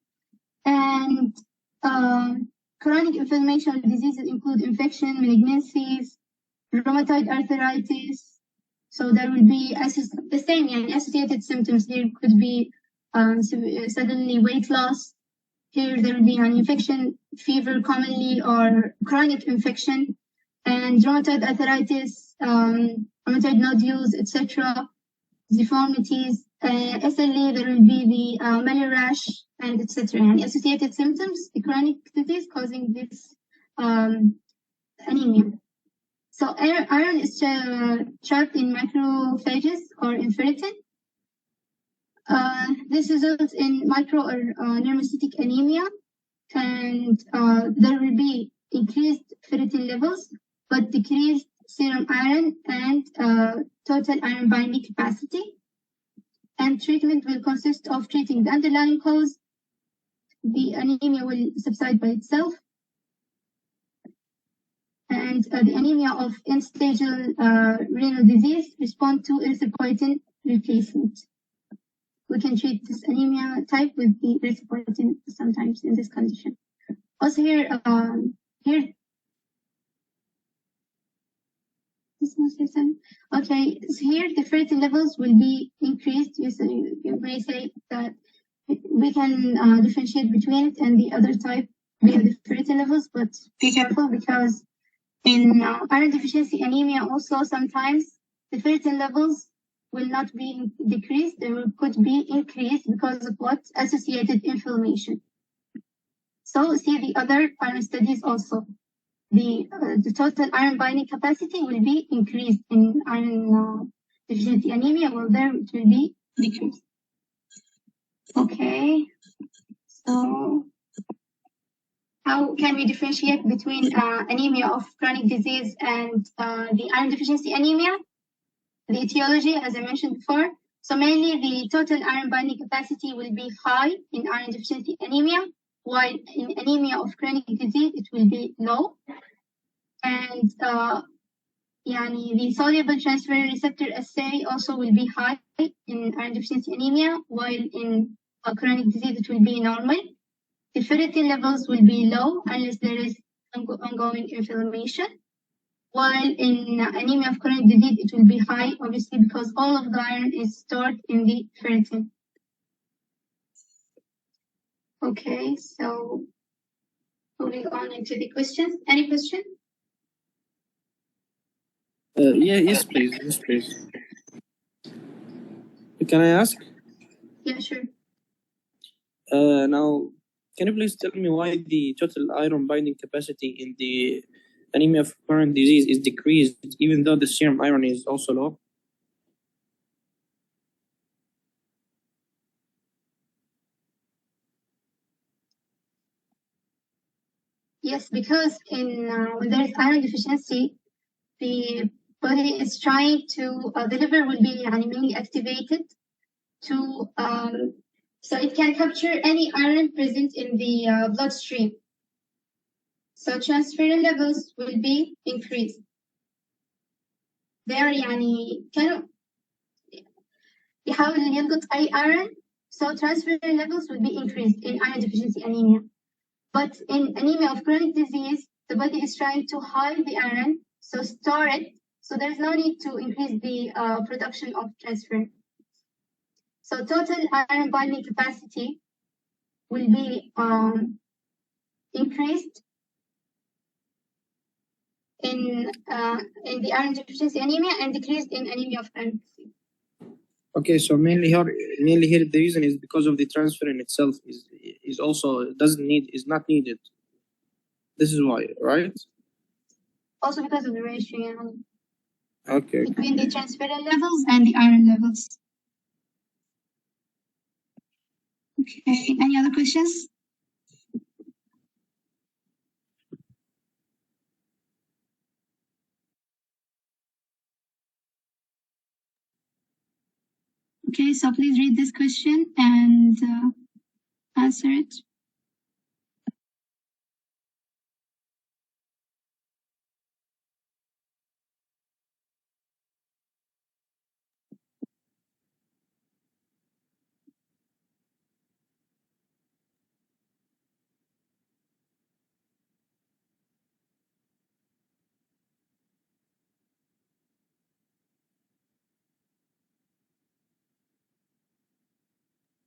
And chronic inflammation diseases include infection, malignancies, rheumatoid arthritis. So there will be the same associated symptoms. There could be suddenly weight loss. Here there will be an infection, fever commonly, or chronic infection, and rheumatoid arthritis, rheumatoid nodules, etc. Deformities. SLE, there will be the Maillard rash, and etc. And associated symptoms, the chronic disease causing this anemia. So iron is trapped in macrophages or in ferritin. This results in micro or Hematologic anemia, and there will be increased ferritin levels, but decreased serum iron and total iron binding capacity. And treatment will consist of treating the underlying cause. The anemia will subside by itself. And the anemia of end-stage renal disease respond to erythropoietin replacement. We can treat this anemia type with the erythropoietin sometimes in this condition. Also here, okay, so here the ferritin levels will be increased. You may say that we can differentiate between it and the other type via the ferritin levels, but be careful because in iron deficiency anemia also sometimes the ferritin levels will not be decreased, they could be increased because of what? Associated inflammation. So see the other iron studies also. The total iron binding capacity will be increased in iron deficiency anemia, while there it will be decreased. Okay, so how can we differentiate between anemia of chronic disease and the iron deficiency anemia? The etiology, as I mentioned before. So mainly the total iron binding capacity will be high in iron deficiency anemia, while in anemia of chronic disease, it will be low. And the soluble transferrin receptor assay also will be high in iron deficiency anemia, while in chronic disease, it will be normal. The ferritin levels will be low unless there is ongoing inflammation. While in anemia of chronic disease, it will be high, obviously, because all of the iron is stored in the ferritin. Okay, so moving on into the questions. Any question? Yes, please. Yes, please. Can I ask? Yeah, sure. Now, can you please tell me why the total iron binding capacity in the anemia of chronic disease is decreased even though the serum iron is also low? Yes, because when there is iron deficiency, the body is trying to the liver will be mainly activated to so it can capture any iron present in the bloodstream. So transferrin levels will be increased. They are كانوا يحاول يلقط أي iron, so transferrin levels will be increased in iron deficiency anemia. But in anemia of chronic disease, the body is trying to hide the iron, so store it. So there's no need to increase the production of transferrin. So total iron binding capacity will be increased in the iron deficiency anemia and decreased in anemia of chronic disease. Okay, so mainly here the reason is because of the transferrin itself is also is not needed. This is why, right? Also because of the ratio Okay. between the transferrin levels and the iron levels. Okay, any other questions? Okay, so please read this question and answer it.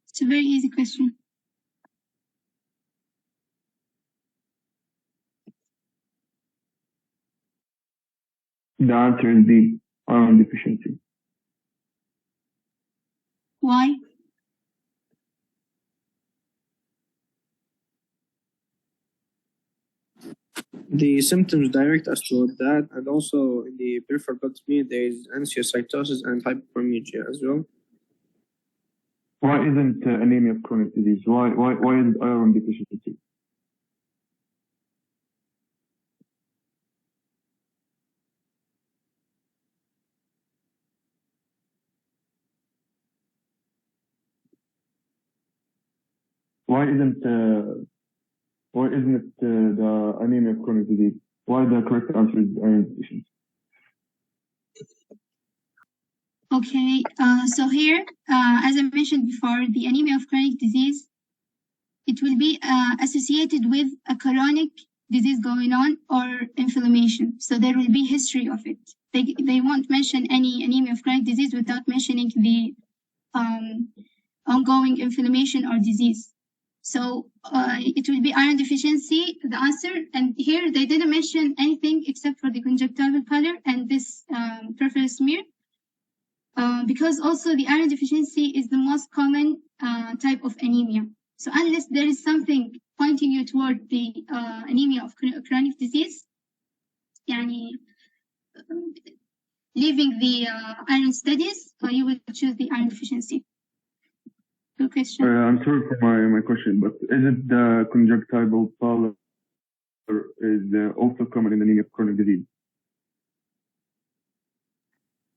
It's a very easy question. The answer is B, iron deficiency. Why? The symptoms direct us toward that, and also in the peripheral blood smear there is ansiocytosis and hypermegia as well. Why isn't anemia of chronic disease? Why isn't iron deficiency? Why isn't it the anemia of chronic disease? Why the correct answer is iron deficiency? Okay, so here, as I mentioned before, the anemia of chronic disease, it will be associated with a chronic disease going on or inflammation. So there will be history of it. They won't mention any anemia of chronic disease without mentioning the ongoing inflammation or disease. So it will be iron deficiency, the answer. And here they didn't mention anything except for the conjunctival pallor and this peripheral smear. Because also the iron deficiency is the most common type of anemia. So unless there is something pointing you toward the anemia of chronic disease, leaving the iron studies, you will choose the iron deficiency. Good question. I'm sorry for my question, but is it the conjunctival pallor is also common in anemia of chronic disease?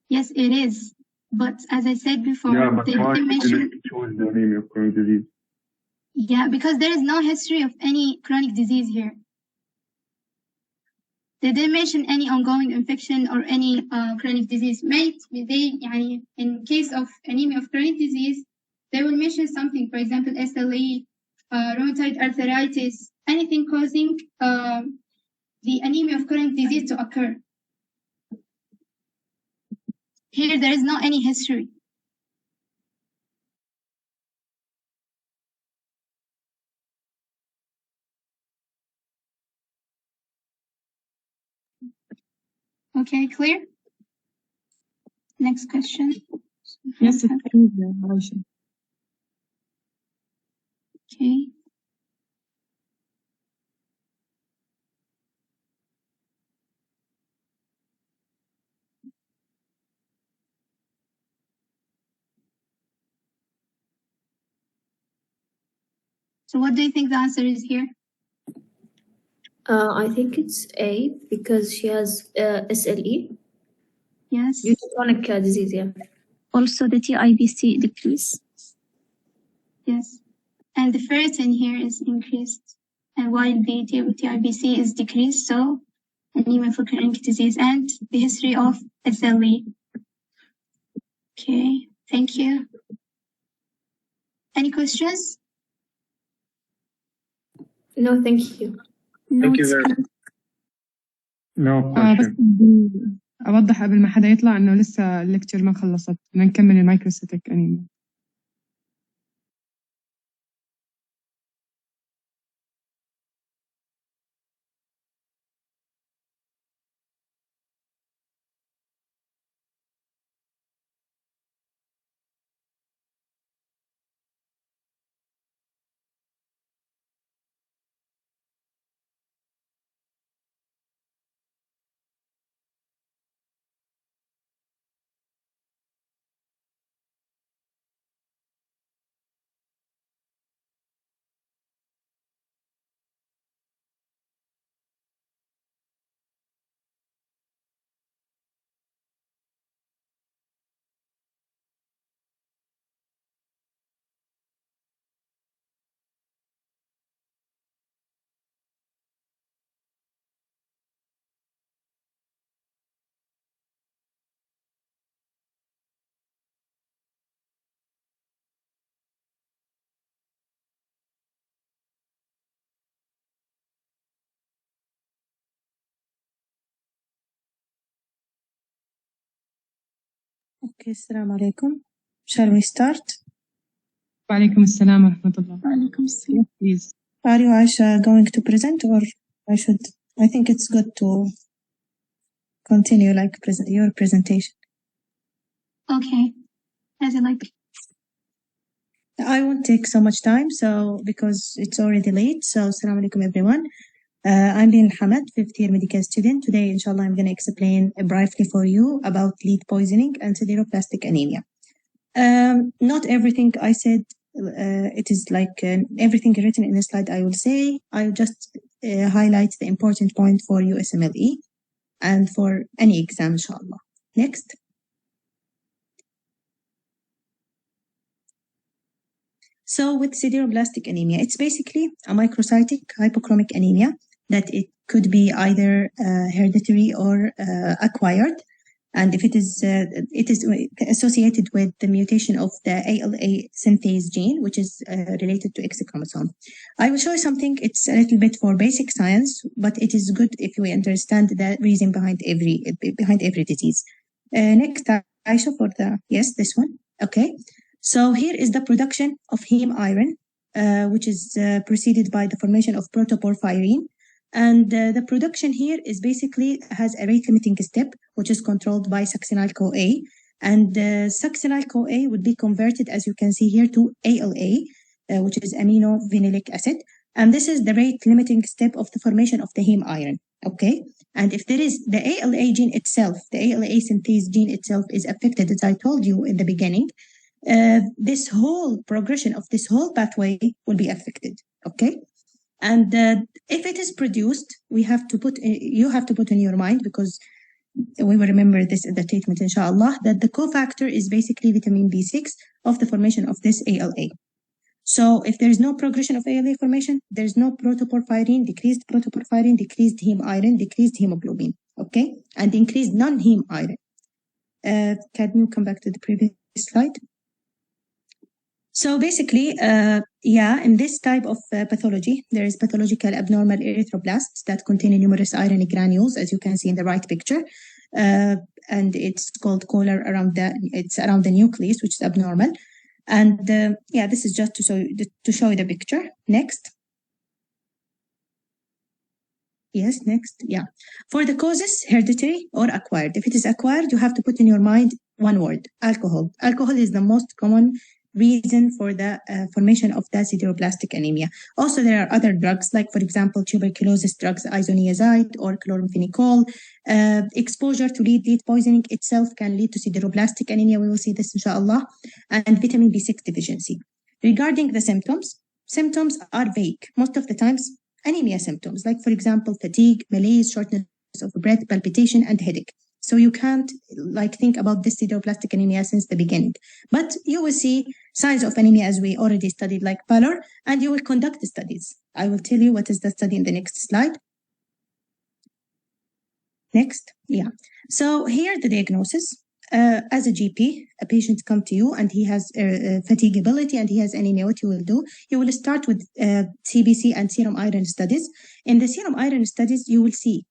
Yes, it is. But as I said before, but they didn't mention. Choose the anemia of chronic disease? Yeah, because there is no history of any chronic disease here. They didn't mention any ongoing infection or any chronic disease. In case of anemia of chronic disease, they will mention something, for example, SLE, rheumatoid arthritis, anything causing the anemia of chronic disease to occur. Here, there is no any history. Okay, clear? Next question. Yes, it is. Okay. So what do you think the answer is here? I think it's A because she has SLE. Yes. Due to chronic disease, yeah. Also, the TIBC decrease. Yes. And the ferritin here is increased, and while the TIBC is decreased, so anemia for chronic disease and the history of SLE. Okay, thank you. Any questions? No, thank you. Thank you very much. No بس question. بدي أوضح قبل ما حدا يطلع إنه لسه الليكتشر ما خلصت، بدنا نكمل المايكروسيتك أنيميا. Okay, Assalamu alaikum. Shall we start? وعليكم السلام ورحمة الله. وعليكم السلام. Please. Are you, Aisha, going to present or I should? I think it's good to continue like your presentation. Okay, as you like. I won't take so much time, so because it's already late. So, Assalamu alaikum, everyone. I'm Bin Hamad, fifth year medical student. Today, inshallah, I'm going to explain briefly for you about lead poisoning and sideroblastic anemia. Not everything I said, it is like everything written in the slide I will say. I'll just highlight the important point for USMLE and for any exam, inshallah. Next. So with sideroblastic anemia, it's basically a microcytic hypochromic anemia that it could be either hereditary or acquired. And if it is associated with the mutation of the ALA synthase gene, which is related to X chromosome. I will show you something. It's a little bit for basic science, but it is good if we understand the reason behind every disease. Next, Aisha, for yes, this one. Okay. So here is the production of heme iron, which is preceded by the formation of protoporphyrin. And the production here is basically has a rate-limiting step, which is controlled by succinyl-CoA. And succinyl-CoA would be converted, as you can see here, to ALA, which is aminovinylic acid. And this is the rate-limiting step of the formation of the heme iron, okay? And if there is the ALA gene itself, the ALA synthase gene itself is affected, as I told you in the beginning, this whole progression of this whole pathway will be affected, okay? And if it is produced, you have to put in your mind, because we will remember this at the treatment, inshallah, that the cofactor is basically vitamin B6 of the formation of this ALA. So if there is no progression of ALA formation, there is no protoporphyrin, decreased heme iron, decreased hemoglobin, okay? And increased non-heme iron. Can you come back to the previous slide? So basically, in this type of pathology, there is pathological abnormal erythroblasts that contain numerous iron granules, as you can see in the right picture. And it's called collar around the nucleus, which is abnormal. And this is just to show you the picture. Next. Yes, next. Yeah. For the causes, hereditary or acquired. If it is acquired, you have to put in your mind one word: alcohol. Alcohol is the most common reason for the formation of the sideroblastic anemia. Also, there are other drugs, like, for example, tuberculosis drugs, isoniazid or chloramphenicol. Exposure to lead poisoning itself can lead to sideroblastic anemia. We will see this, inshallah. And vitamin B6 deficiency. Regarding the symptoms, symptoms are vague. Most of the times, anemia symptoms, like for example, fatigue, malaise, shortness of breath, palpitation, and headache. So you can't think about this sideroblastic anemia since the beginning. But you will see signs of anemia as we already studied, like pallor, and you will conduct studies. I will tell you what is the study in the next slide. Next, yeah. So here the diagnosis. As a GP, a patient come to you and he has fatigability and he has anemia. What you will do, you will start with CBC and serum iron studies. In the serum iron studies, you will see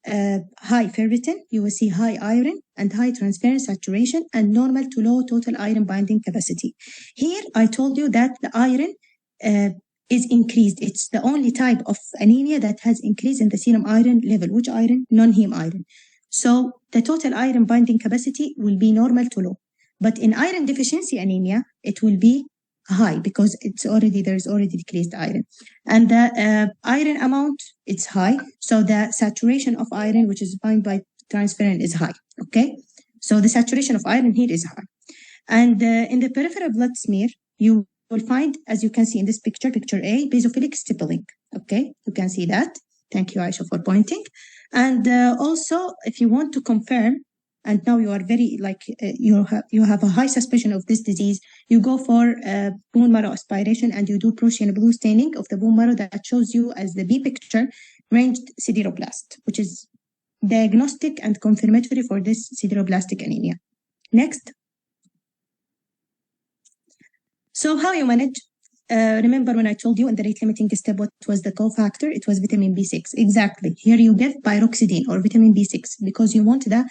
high ferritin, you will see high iron and high transferrin saturation and normal to low total iron binding capacity. Here, I told you that the iron is increased. It's the only type of anemia that has increased in the serum iron level. Which iron? Non-heme iron. So the total iron binding capacity will be normal to low. But in iron deficiency anemia, it will be high because there's already decreased iron. And the iron amount, it's high. So the saturation of iron, which is bound by transferrin, is high. Okay? So the saturation of iron here is high. And in the peripheral blood smear, you will find, as you can see in this picture, picture A, basophilic stippling. Okay? You can see that. Thank you, Aisha, for pointing. And also, if you want to confirm, and now you are very, you have a high suspicion of this disease, you go for bone marrow aspiration and you do Prussian blue staining of the bone marrow that shows you, as the B picture, ranged sideroblast, which is diagnostic and confirmatory for this sideroblastic anemia. Next. So how you manage? Remember when I told you in the rate-limiting step what was the cofactor? It was vitamin B6. Exactly. Here you give pyroxidine or vitamin B6 because you want the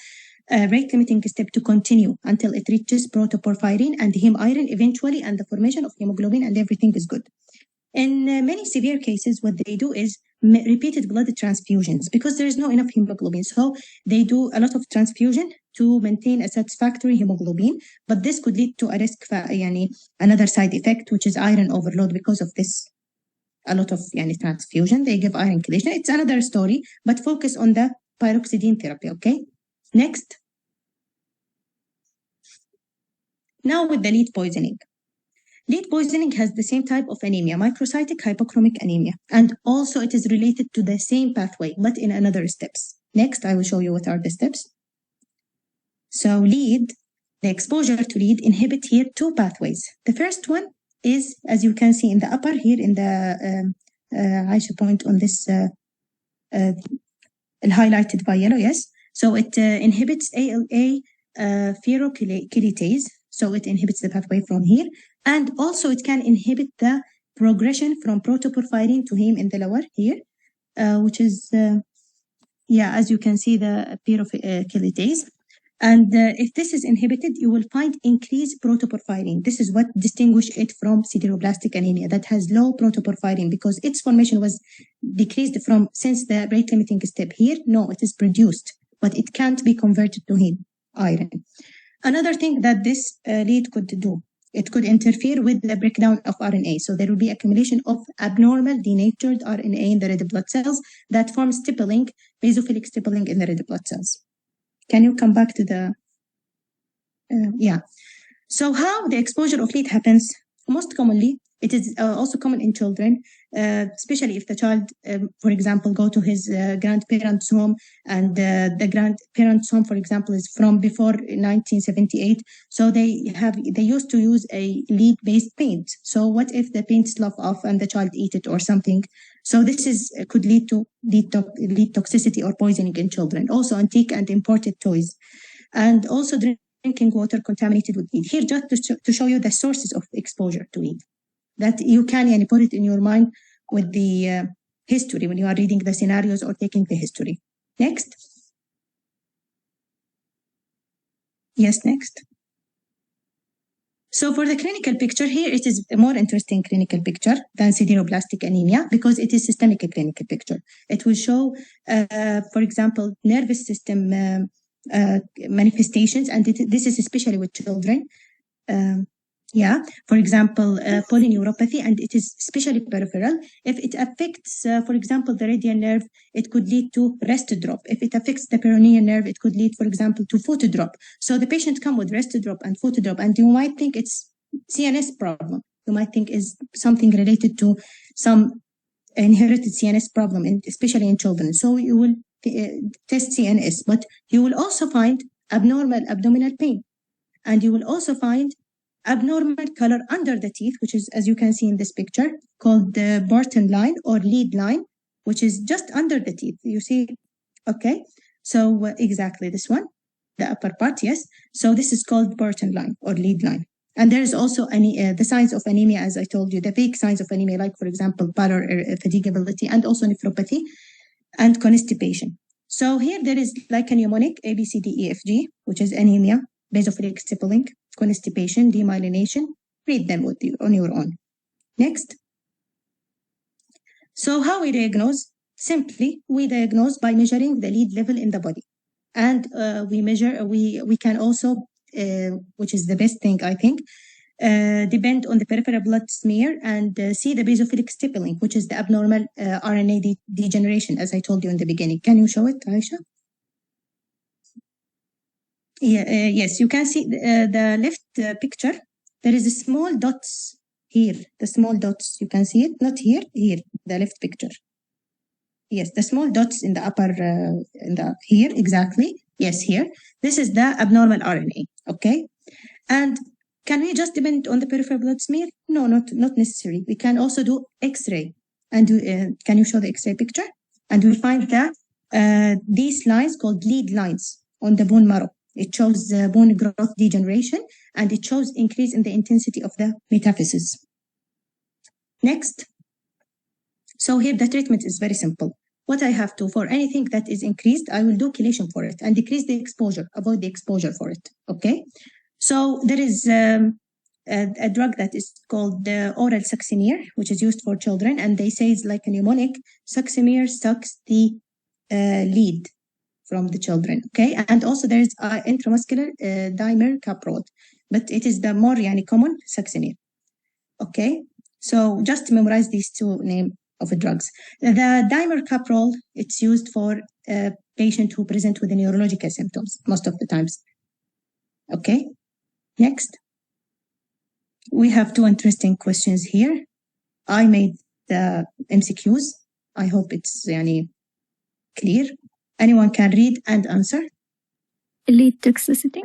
rate-limiting step to continue until it reaches protoporphyrin and heme iron eventually, and the formation of hemoglobin, and everything is good. In many severe cases, what they do is repeated blood transfusions because there is not enough hemoglobin. So they do a lot of transfusion to maintain a satisfactory hemoglobin, but this could lead to a risk, another side effect, which is iron overload because of this. A lot of transfusion, they give iron chelation. It's another story, but focus on the pyroxidine therapy, okay? Next. Now with the lead poisoning. Lead poisoning has the same type of anemia, microcytic hypochromic anemia, and also it is related to the same pathway, but in another steps. Next, I will show you what are the steps. So lead, the exposure to lead inhibit here two pathways. The first one is, as you can see in the upper here in the, I should point on this highlighted by yellow, yes. So it inhibits ALA ferrochelatase, so it inhibits the pathway from here. And also it can inhibit the progression from protoporphyrin to heme in the lower here, which is, as you can see, the ferrochelatase. And if this is inhibited, you will find increased protoporphyrin. This is what distinguishes it from sideroblastic anemia that has low protoporphyrin because its formation was decreased from since the rate limiting step here. No, it is produced, but it can't be converted to heme iron. Another thing that this lead could do, it could interfere with the breakdown of RNA. So there will be accumulation of abnormal denatured RNA in the red blood cells that forms stippling, basophilic stippling in the red blood cells. Can you come back to the, So how the exposure of lead happens? Most commonly, it is also common in children, especially if the child, for example, go to his grandparents' home and the grandparents' home, for example, is from before 1978. So they used to use a lead-based paint. So what if the paint slough off and the child eat it or something? So this could lead to lead toxicity or poisoning in children. Also antique and imported toys, and also drinking water contaminated with lead. Here, just to show you the sources of exposure to lead, that you can put it in your mind with the history when you are reading the scenarios or taking the history. Next. Yes, next. So for the clinical picture here, it is a more interesting clinical picture than sideroblastic anemia because it is systemic clinical picture. It will show, for example, nervous system manifestations, and this is especially with children. For example, polyneuropathy, and it is especially peripheral. If it affects, for example, the radial nerve, it could lead to rest drop. If it affects the peroneal nerve, it could lead, for example, to foot drop. So the patient come with rest drop and foot drop, and you might think it's CNS problem, you might think is something related to some inherited CNS problem, especially in children. So you will test CNS, but you will also find abnormal abdominal pain. And you will also find abnormal color under the teeth, which is, as you can see in this picture, called the Barton line or lead line, which is just under the teeth. You see, okay? So exactly this one, the upper part, yes. So this is called Barton line or lead line. And there is also the signs of anemia, as I told you, the big signs of anemia, like, for example, pallor, fatigability, and also nephropathy and constipation. So here there is like a mnemonic, A, B, C, D, E, F, G, which is anemia, basophilic stippling, constipation, demyelination. Read them on your own. Next. So how we diagnose? Simply, we diagnose by measuring the lead level in the body. And we can also, which is the best thing, I think, depend on the peripheral blood smear and see the basophilic stippling, which is the abnormal RNA degeneration, as I told you in the beginning. Can you show it, Aisha? Yeah, yes, you can see the left picture. There is a small dots here. The small dots, you can see it, not here, here, the left picture. Yes, the small dots in the upper, here, exactly. Yes, here. This is the abnormal RNA, okay? And can we just depend on the peripheral blood smear? No, not necessary. We can also do X-ray. And can you show the X-ray picture? And we find that these lines called lead lines on the bone marrow. It shows bone growth degeneration, and it shows increase in the intensity of the metaphysis. Next. So here the treatment is very simple. What I have to, for anything that is increased, I will do chelation for it and decrease the exposure, avoid the exposure for it, okay? So there is a drug that is called oral succinere, which is used for children, and they say it's like a mnemonic. Succinere sucks the lead from the children, okay? And also there is intramuscular dimercaprol, but it is the more common succinere, okay? So just memorize these two names of the drugs. The dimercaprol, it's used for a patient who present with the neurological symptoms most of the times, okay? Next. We have two interesting questions here. I made the MCQs. I hope it's clear. Anyone can read and answer? Lead toxicity.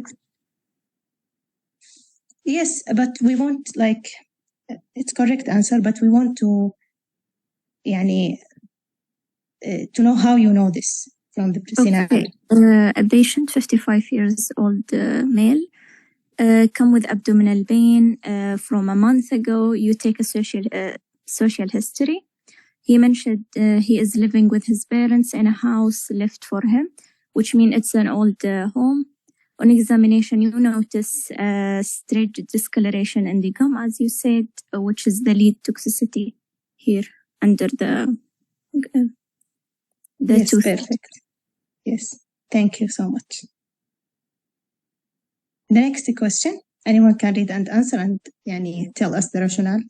Yes, but we want it's correct answer, but we want to know how you know this from the scenario. Okay. A patient, 55 years old male, come with abdominal pain from a month ago. You take a social history. He mentioned he is living with his parents in a house left for him, which means it's an old home. On examination, you notice straight discoloration in the gum, as you said, which is the lead toxicity here under the yes, tooth. Perfect. Yes, thank you so much. The next question, anyone can read and answer and tell us the rationale.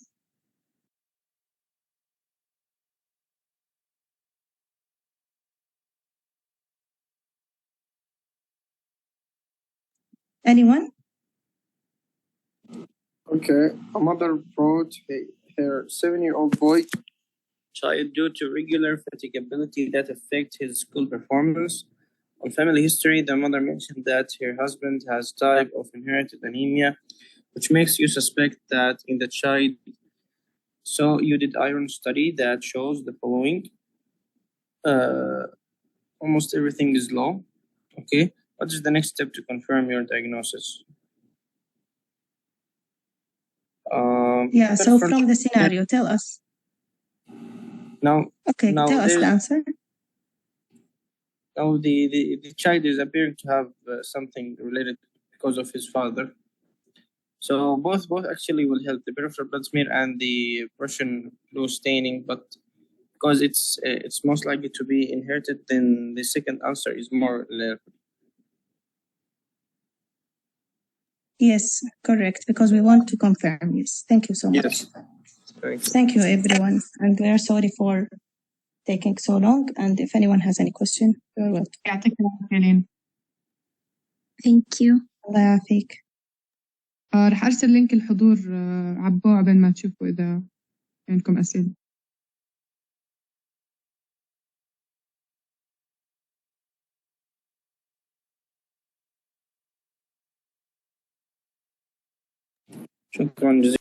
Anyone? Okay, a mother brought her 7-year-old boy child due to regular fatigability that affect his school performance. On family history, the mother mentioned that her husband has type of inherited anemia, which makes you suspect that in the child. So you did iron study that shows the following. Almost everything is low. Okay, what is the next step to confirm your diagnosis? Yeah, so from the scenario, tell us. Now, tell us the answer. Now, the child is appearing to have something related because of his father. So both actually will help, the peripheral blood smear and the Prussian blue staining, but because it's most likely to be inherited, then the second answer is more likely. Yes, correct, because we want to confirm. Yes, thank you so much. Yes. Thank you, everyone. And we are sorry for taking so long. And if anyone has any question, you're welcome. Thank you. Allah yafik. رح أرسل لينك الحضور عبوه قبل ما تشوفوا إذا عندكم أسئلة. شكرا جزيلا.